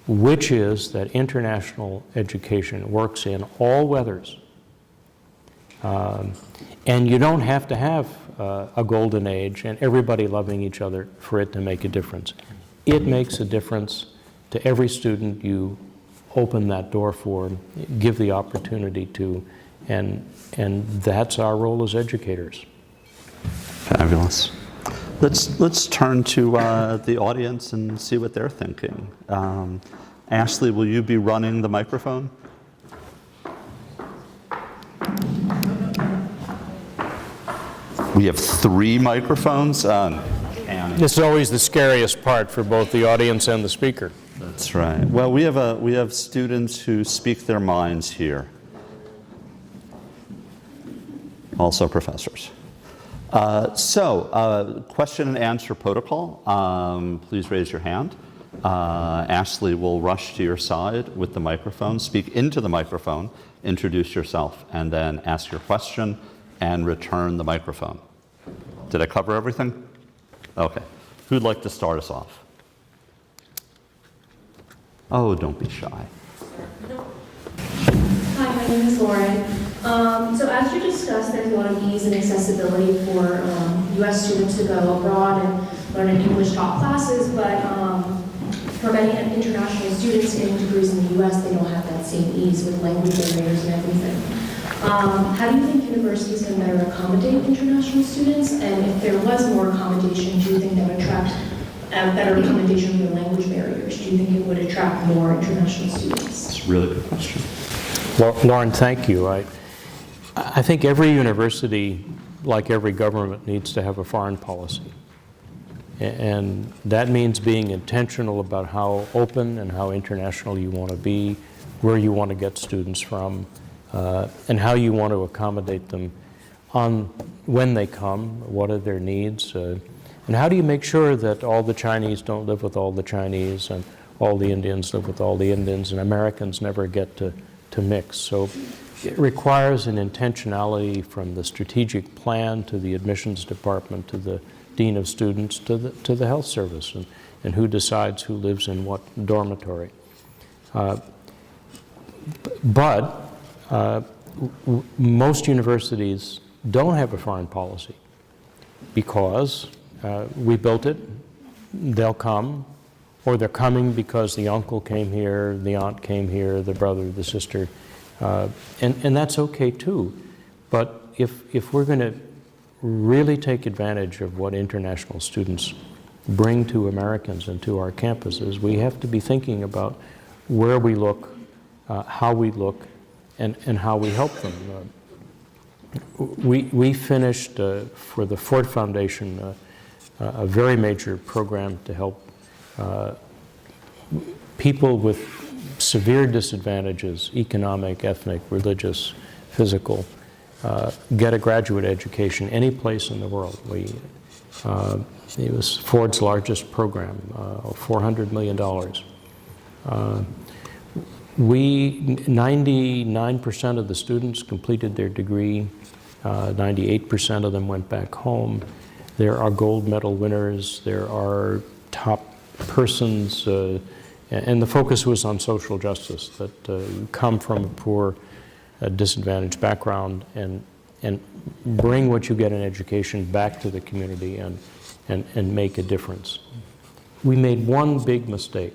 Speaker 3: which is that international education works in all weathers. And you don't have to have a golden age and everybody loving each other for it to make a difference. It makes a difference to every student you open that door for, give the opportunity to, and that's our role as educators.
Speaker 2: Fabulous. Let's turn to the audience and see what they're thinking. Ashley, will you be running the microphone? We have 3 microphones.
Speaker 3: This is always the scariest part for both the audience and the speaker.
Speaker 2: That's right. Well, we have students who speak their minds here. Also professors. Question and answer protocol. Please raise your hand. Ashley will rush to your side with the microphone, speak into the microphone, introduce yourself, and then ask your question and return the microphone. Did I cover everything? Okay. Who'd like to start us off? Oh, don't be shy.
Speaker 4: Hi, my name is Lauren. So as you discussed, there's a lot of ease and accessibility for U.S. students to go abroad and learn in English top classes, but for many international students getting degrees in the U.S., they don't have that same ease with language barriers and everything. How do you think universities can better accommodate international students? And if there was more accommodation, do you think that would attract better accommodation for language barriers? Do you think it would attract more international students?
Speaker 2: It's a really good question.
Speaker 3: Well, Lauren, thank you. I think every university, like every government, needs to have a foreign policy. And that means being intentional about how open and how international you want to be, where you want to get students from, and how you want to accommodate them when they come, what are their needs, and how do you make sure that all the Chinese don't live with all the Chinese and all the Indians live with all the Indians and Americans never get to mix. So it requires an intentionality from the strategic plan to the admissions department to the dean of students to the health service and who decides who lives in what dormitory. But most universities don't have a foreign policy because we built it, they'll come, or they're coming because the uncle came here, the aunt came here, the brother, the sister, and that's okay too. But if we're going to really take advantage of what international students bring to Americans and to our campuses, we have to be thinking about where we look, how we look, and how we help them. We finished for the Ford Foundation a very major program to help people with severe disadvantages, economic, ethnic, religious, physical, get a graduate education any place in the world. It was Ford's largest program, $400 million. 99% of the students completed their degree. 98% of them went back home. There are gold medal winners. There are top persons, and the focus was on social justice, that come from a poor, disadvantaged background and bring what you get in education back to the community and make a difference. We made one big mistake.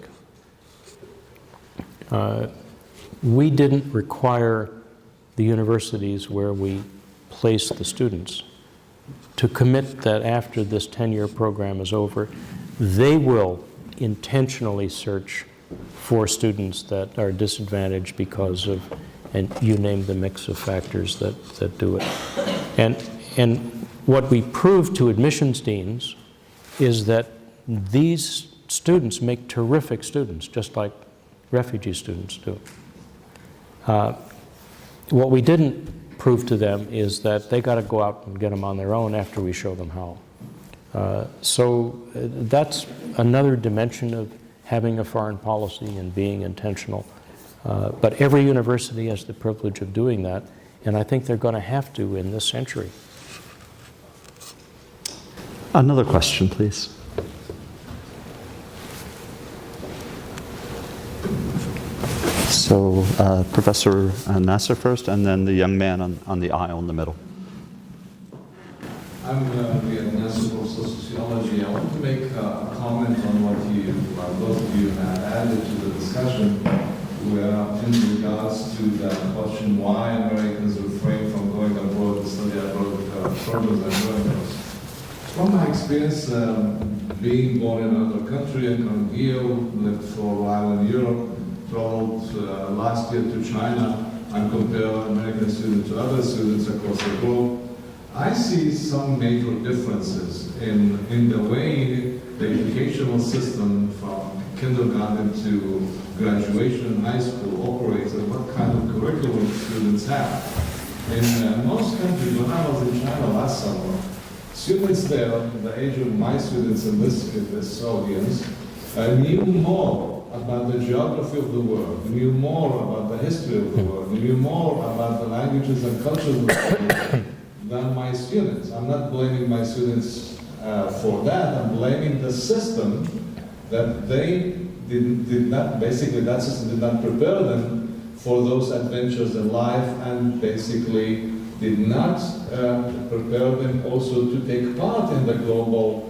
Speaker 3: We didn't require the universities where we placed the students to commit that after this 10-year program is over, they will intentionally search for students that are disadvantaged because of, and you name the mix of factors that do it. And what we proved to admissions deans is that these students make terrific students, just like refugee students do. What we didn't prove to them is that they got to go out and get them on their own after we show them how. So that's another dimension of having a foreign policy and being intentional. But every university has the privilege of doing that, and I think they're going to have to in this century.
Speaker 2: Another question, please. So Professor Nasser first, and then the young man on the aisle in the middle.
Speaker 5: I'm Nasser, Professor of Sociology. I want to make a comment on what both of you have added to the discussion, where in regards to the question why Americans refrain from going abroad to study abroad programs and programs. From my experience, being born in another country and come here, lived for a while in Europe, traveled last year to China, and compare American students to other students across the globe, I see some major differences in the way the educational system from kindergarten to graduation in high school operates and what kind of curriculum students have. In most countries, when I was in China last summer, students there, the age of my students in this audience, knew more about the geography of the world, knew more about the history of the world, knew more about the languages and cultures of the world than my students. I'm not blaming my students for that. I'm blaming the system that they did not, basically that system did not prepare them for those adventures in life, and basically did not prepare them also to take part in the global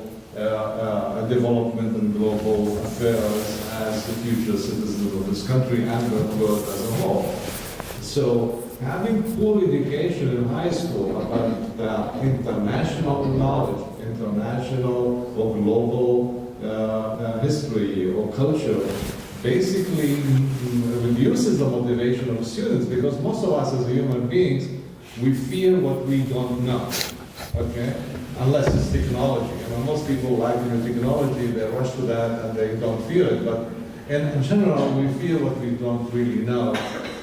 Speaker 5: development and global affairs as the future citizens of this country and the world as a whole. So having poor education in high school about the international knowledge, international or global history or culture, basically reduces the motivation of students, because most of us as human beings, we fear what we don't know, okay? Unless it's technology. Most people like technology, they rush to that and they don't fear it, but in general, we fear what we don't really know.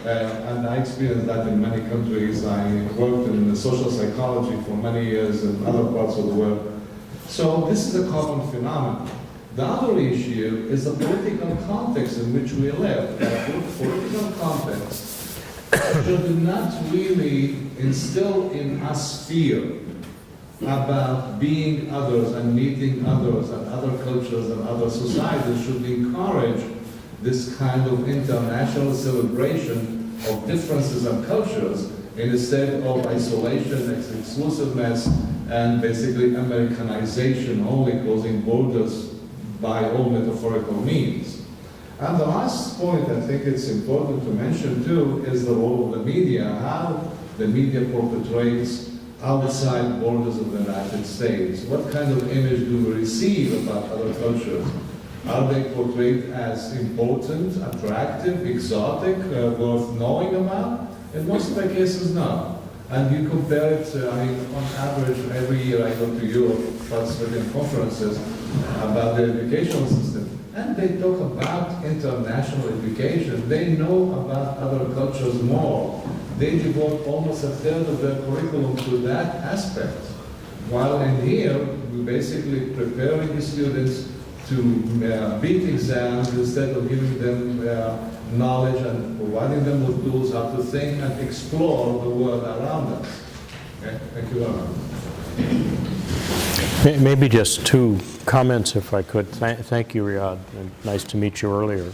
Speaker 5: And I experienced that in many countries. I worked in social psychology for many years in other parts of the world. So this is a common phenomenon. The other issue is the political context in which we live. The political context should not really instill in us fear about being others and meeting others and other cultures and other societies. Should encourage this kind of international celebration of differences and cultures instead of isolation, exclusiveness, and basically Americanization, only closing borders by all metaphorical means. And the last point I think it's important to mention too is the role of the media, how the media portrays outside borders of the United States. What kind of image do we receive about other cultures? Are they portrayed as important, attractive, exotic, worth knowing about? In most of the cases, no. And you compare it, on average, every year I go to Europe, participate in conferences about the educational system, and they talk about international education. They know about other cultures more. They devote almost a third of their curriculum to that aspect. While in here, we're basically preparing the students to beat exams instead of giving them knowledge and providing them with tools how to think and explore the world around us. Okay? Thank you very much.
Speaker 3: Maybe just two comments, if I could. Thank you, Riyadh, and nice to meet you earlier.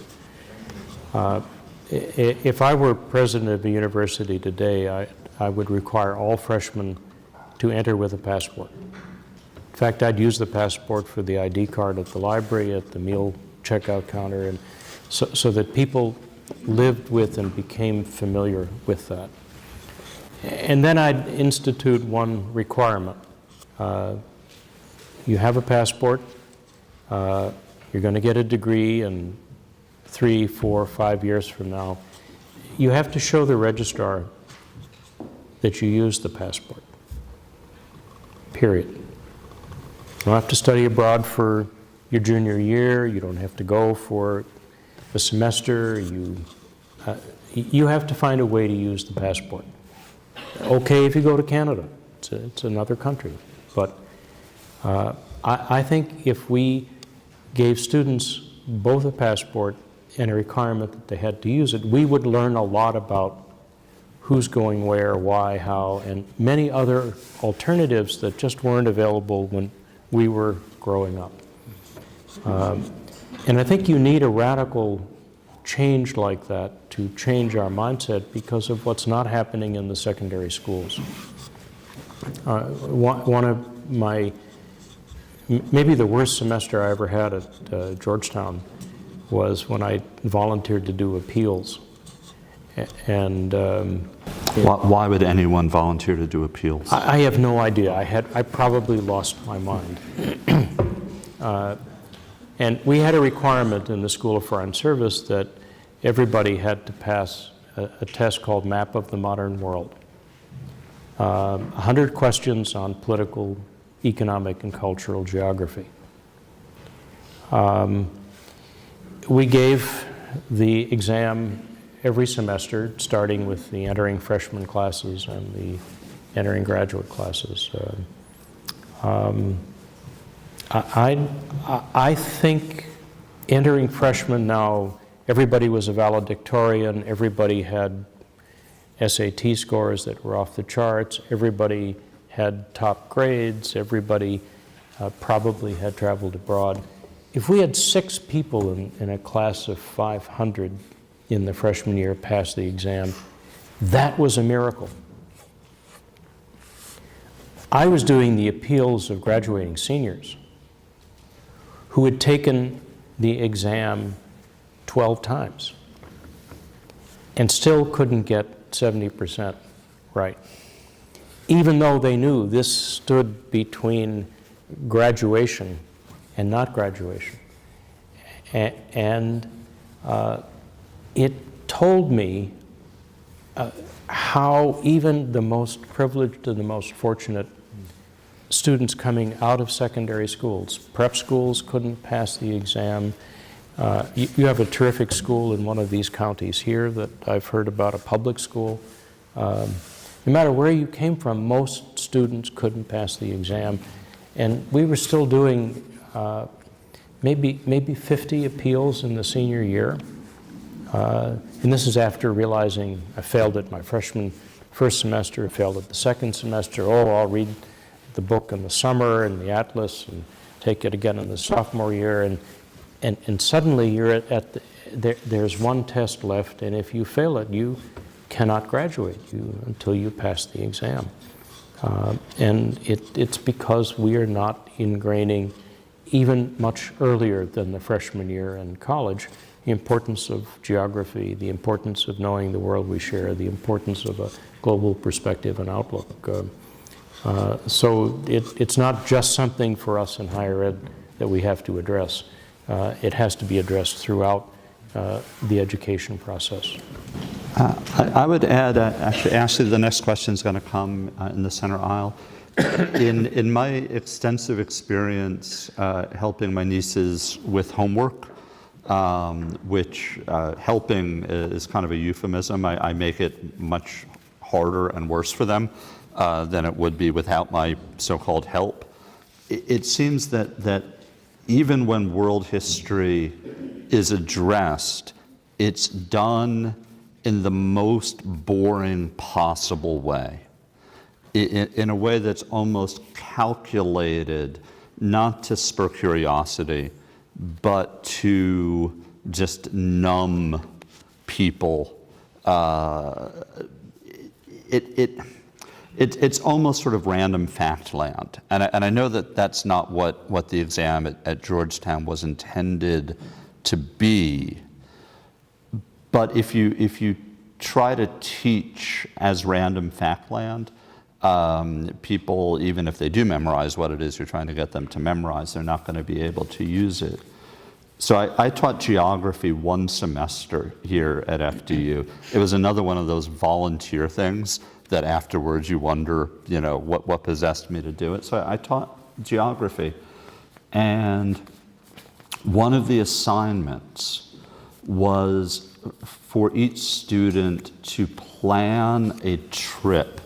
Speaker 3: If I were president of a university today, I would require all freshmen to enter with a passport. In fact, I'd use the passport for the ID card at the library, at the meal checkout counter, and so that people lived with and became familiar with that. And then I'd institute one requirement. You have a passport, you're going to get a degree, and 3, 4, 5 years from now, you have to show the registrar that you used the passport, period. You don't have to study abroad for your junior year, you don't have to go for a semester, you have to find a way to use the passport. Okay if you go to Canada, it's another country, but I think if we gave students both a passport and a requirement that they had to use it, we would learn a lot about who's going where, why, how, and many other alternatives that just weren't available when we were growing up. And I think you need a radical change like that to change our mindset because of what's not happening in the secondary schools. One of my, maybe the worst semester I ever had at Georgetown was when I volunteered to do appeals. And
Speaker 2: Why would anyone volunteer to do appeals?
Speaker 3: I have no idea. I probably lost my mind. And we had a requirement in the School of Foreign Service that everybody had to pass a test called Map of the Modern World. 100 questions on political, economic, and cultural geography. We gave the exam every semester, starting with the entering freshman classes and the entering graduate classes. I think entering freshman now, everybody was a valedictorian, everybody had SAT scores that were off the charts, everybody had top grades, everybody probably had traveled abroad. If we had 6 people in a class of 500 in the freshman year pass the exam, that was a miracle. I was doing the appeals of graduating seniors who had taken the exam 12 times and still couldn't get 70% right, even though they knew this stood between graduation and not graduation. And it told me how even the most privileged and the most fortunate students coming out of secondary schools, prep schools, couldn't pass the exam. You have a terrific school in one of these counties here that I've heard about, a public school. No matter where you came from, most students couldn't pass the exam. And we were still doing maybe 50 appeals in the senior year. And this is after realizing I failed at my first semester, failed at the second semester. Oh, I'll read the book in the summer and the atlas and take it again in the sophomore year. And suddenly you're there's one test left, and if you fail it, you cannot graduate until you pass the exam. And it's because we are not ingraining, even much earlier than the freshman year in college, the importance of geography, the importance of knowing the world we share, the importance of a global perspective and outlook. So it's not just something for us in higher ed that we have to address. It has to be addressed throughout the education process.
Speaker 2: I would add, actually the next question is going to come in the center aisle. In my extensive experience helping my nieces with homework, which helping is kind of a euphemism, I make it much harder and worse for them than it would be without my so-called help. It seems that even when world history is addressed, it's done in the most boring possible way, in a way that's almost calculated not to spur curiosity, but to just numb people. It's almost sort of random fact land. And I know that that's not what the exam at Georgetown was intended to be. But if you try to teach as random fact land, people, even if they do memorize what it is you're trying to get them to memorize, they're not going to be able to use it. So I taught geography one semester here at FDU. It was another one of those volunteer things that afterwards you wonder, what possessed me to do it. So I taught geography. And one of the assignments was for each student to plan a trip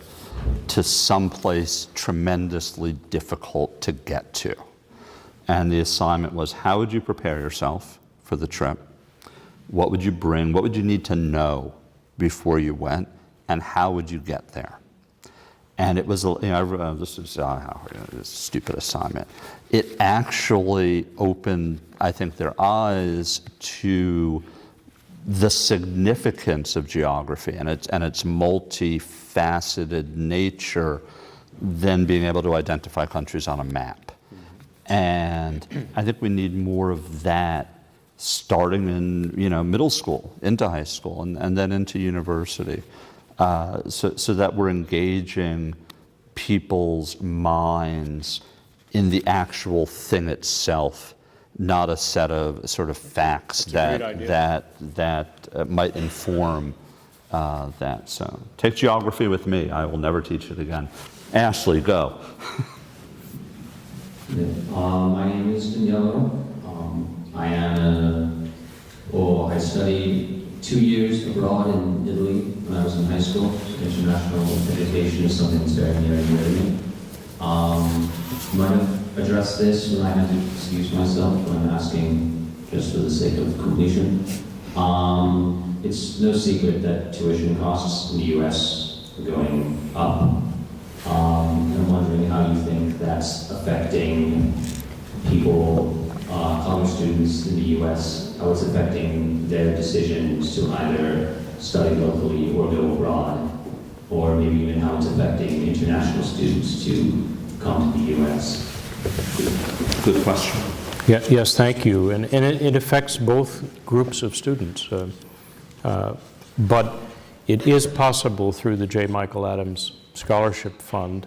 Speaker 2: to someplace tremendously difficult to get to. And the assignment was, how would you prepare yourself for the trip? What would you bring? What would you need to know before you went? And how would you get there? And it was, this is a stupid assignment. It actually opened, I think, their eyes to the significance of geography and its multifaceted nature than being able to identify countries on a map. And I think we need more of that starting in middle school, into high school, and then into university, so that we're engaging people's minds in the actual thing itself, not a set of sort of facts that might inform that. So take geography with me. I will never teach it again. Ashley, go.
Speaker 6: My name is Daniela. I studied 2 years abroad in Italy when I was in high school. International education is something that's very near and dear to me. I'm going to address this when I have to excuse myself when I'm asking just for the sake of completion. It's no secret that tuition costs in the U.S. are going up. I'm wondering how you think that's affecting people, college students in the U.S., how it's affecting their decisions to either study locally or go abroad, or maybe even how it's affecting international students to come to the U.S.
Speaker 2: Good question.
Speaker 3: Yeah, yes, thank you. And it affects both groups of students. But it is possible through the J. Michael Adams Scholarship Fund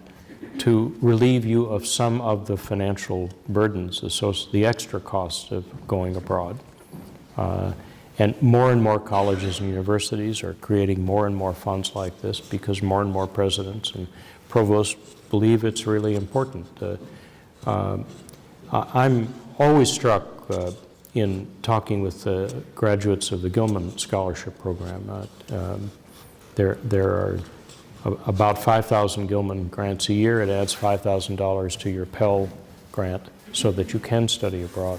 Speaker 3: to relieve you of some of the financial burdens, the extra costs of going abroad. And more colleges and universities are creating more and more funds like this because more and more presidents and provosts believe it's really important. I'm always struck in talking with the graduates of the Goodman Scholarship Program. There are about 5,000 Gilman grants a year. It adds $5,000 to your Pell grant so that you can study abroad.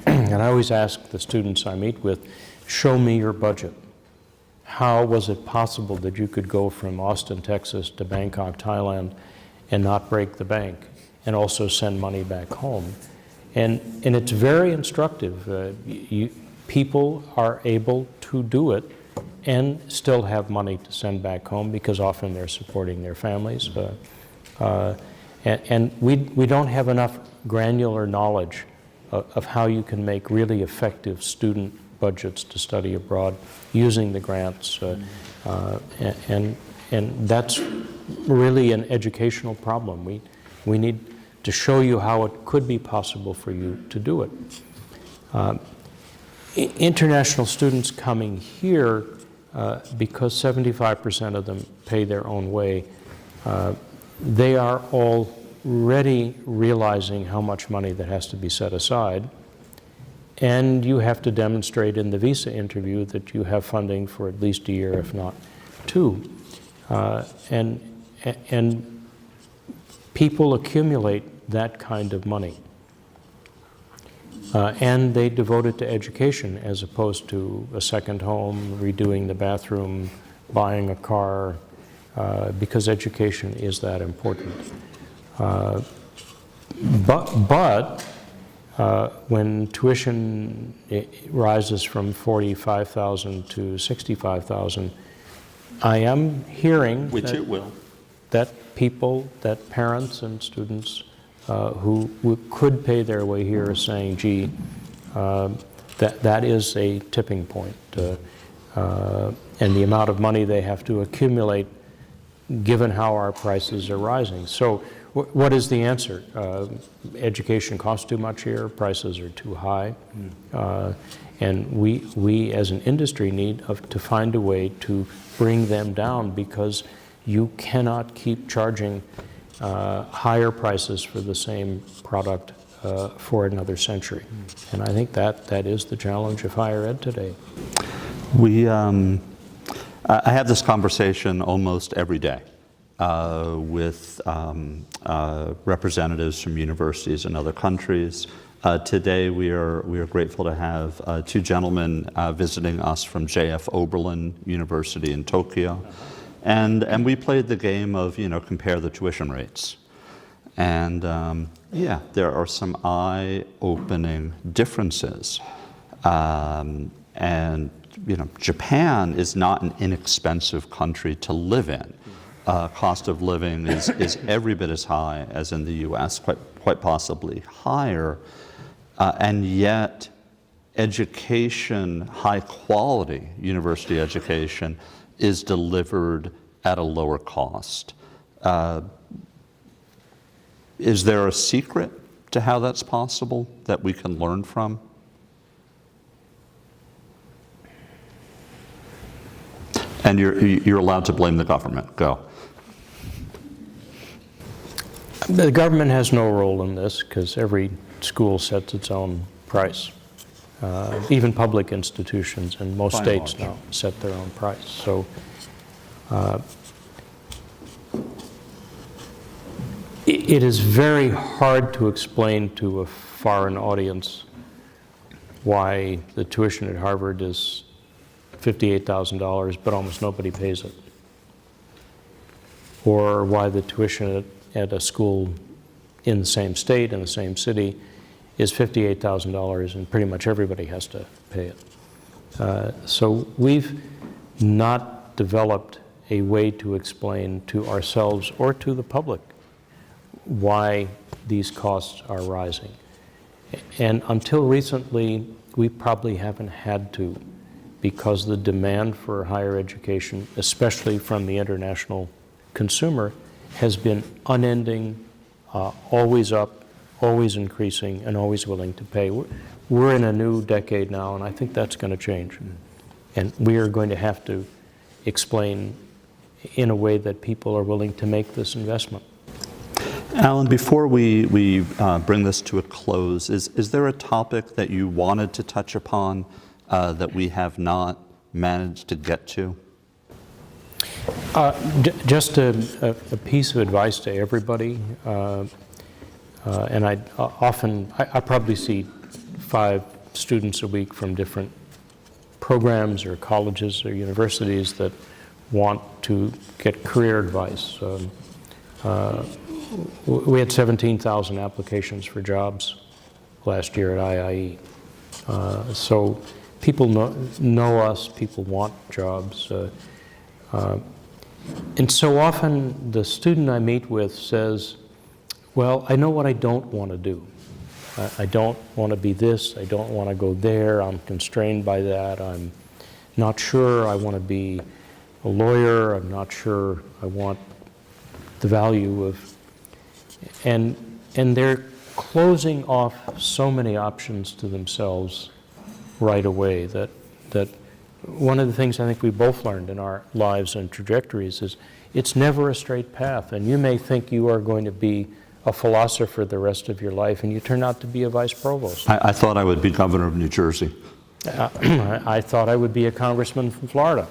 Speaker 3: And I always ask the students I meet with, show me your budget. How was it possible that you could go from Austin, Texas to Bangkok, Thailand and not break the bank and also send money back home? And it's very instructive. People are able to do it and still have money to send back home because often they're supporting their families. And we don't have enough granular knowledge of how you can make really effective student budgets to study abroad using the grants. And that's really an educational problem. We need to show you how it could be possible for you to do it. International students coming here, because 75% of them pay their own way, they are already realizing how much money that has to be set aside. And you have to demonstrate in the visa interview that you have funding for at least a year, if not two. And people accumulate that kind of money. And they devote it to education as opposed to a second home, redoing the bathroom, buying a car, because education is that important. But when tuition rises from $45,000 to $65,000, I am hearing
Speaker 2: Which it will.
Speaker 3: that people, that parents and students who could pay their way here are saying, gee, that is a tipping point. And the amount of money they have to accumulate given how our prices are rising. So what is the answer? Education costs too much here, prices are too high. And we as an industry need to find a way to bring them down, because you cannot keep charging higher prices for the same product for another century. And I think that is the challenge of higher ed today.
Speaker 2: I have this conversation almost every day with representatives from universities in other countries. Today we are grateful to have two gentlemen visiting us from JF Oberlin University in Tokyo. And we played the game of, compare the tuition rates. And yeah, there are some eye-opening differences. And Japan is not an inexpensive country to live in. Cost of living is every bit as high as in the US, quite possibly higher. And yet, education, high quality university education, is delivered at a lower cost. Is there a secret to how that's possible that we can learn from? And you're allowed to blame the government. Go.
Speaker 3: The government has no role in this, because every school sets its own price. Even public institutions in most states now set their own price. So it is very hard to explain to a foreign audience why the tuition at Harvard is $58,000, but almost nobody pays it. Or why the tuition at a school in the same state, in the same city, is $58,000 and pretty much everybody has to pay it. So we've not developed a way to explain to ourselves or to the public why these costs are rising. And until recently, we probably haven't had to, because the demand for higher education, especially from the international consumer, has been unending, always up, always increasing, and always willing to pay. We're in a new decade now, and I think that's going to change. And we are going to have to explain in a way that people are willing to make this investment.
Speaker 2: Allan, before we bring this to a close, is there a topic that you wanted to touch upon that we have not managed to get to?
Speaker 3: Just a piece of advice to everybody, and I probably see 5 students a week from different programs or colleges or universities that want to get career advice. We had 17,000 applications for jobs last year at IIE. So people know us, people want jobs. And so often the student I meet with says, well, I know what I don't want to do. I don't want to be this, I don't want to go there, I'm constrained by that, I'm not sure I want to be a lawyer, I'm not sure I want the value of, and they're closing off so many options to themselves right away that one of the things I think we both learned in our lives and trajectories is it's never a straight path. And you may think you are going to be a philosopher the rest of your life, and you turn out to be a vice provost.
Speaker 2: I thought I would be governor of New Jersey.
Speaker 3: I thought I would be a congressman from Florida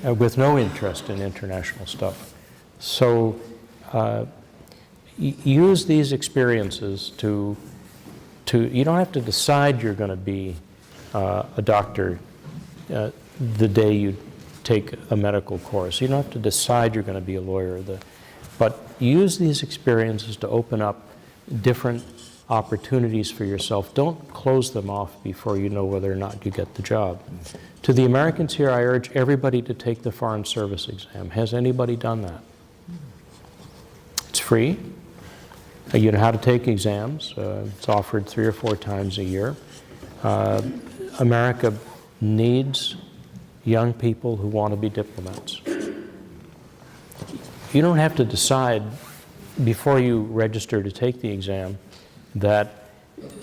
Speaker 3: with no interest in international stuff. So use these experiences to you don't have to decide you're going to be a doctor the day you take a medical course. You don't have to decide you're going to be a lawyer. But use these experiences to open up different opportunities for yourself. Don't close them off before you know whether or not you get the job. To the Americans here, I urge everybody to take the Foreign Service exam. Has anybody done that? It's free. You know how to take exams. It's offered 3 or 4 times a year. America needs young people who want to be diplomats. You don't have to decide before you register to take the exam that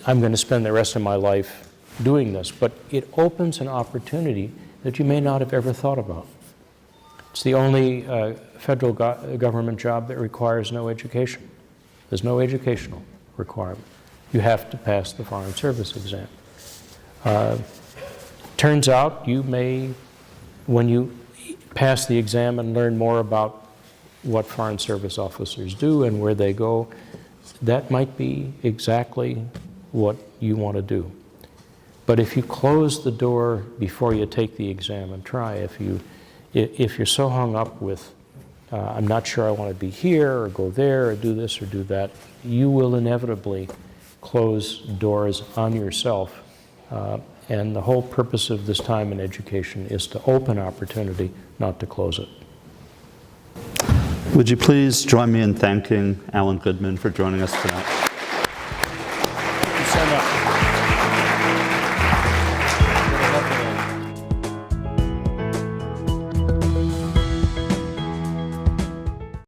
Speaker 3: I'm going to spend the rest of my life doing this, but it opens an opportunity that you may not have ever thought about. It's the only federal government job that requires no education. There's no educational requirement. You have to pass the Foreign Service exam. Turns out you may, when you pass the exam and learn more about what Foreign Service officers do and where they go, that might be exactly what you want to do. But if you close the door before you take the exam and try, if you're so hung up with, I'm not sure I want to be here or go there or do this or do that, you will inevitably close doors on yourself. And the whole purpose of this time in education is to open opportunity, not to close it.
Speaker 2: Would you please join me in thanking Allan Goodman for joining us tonight?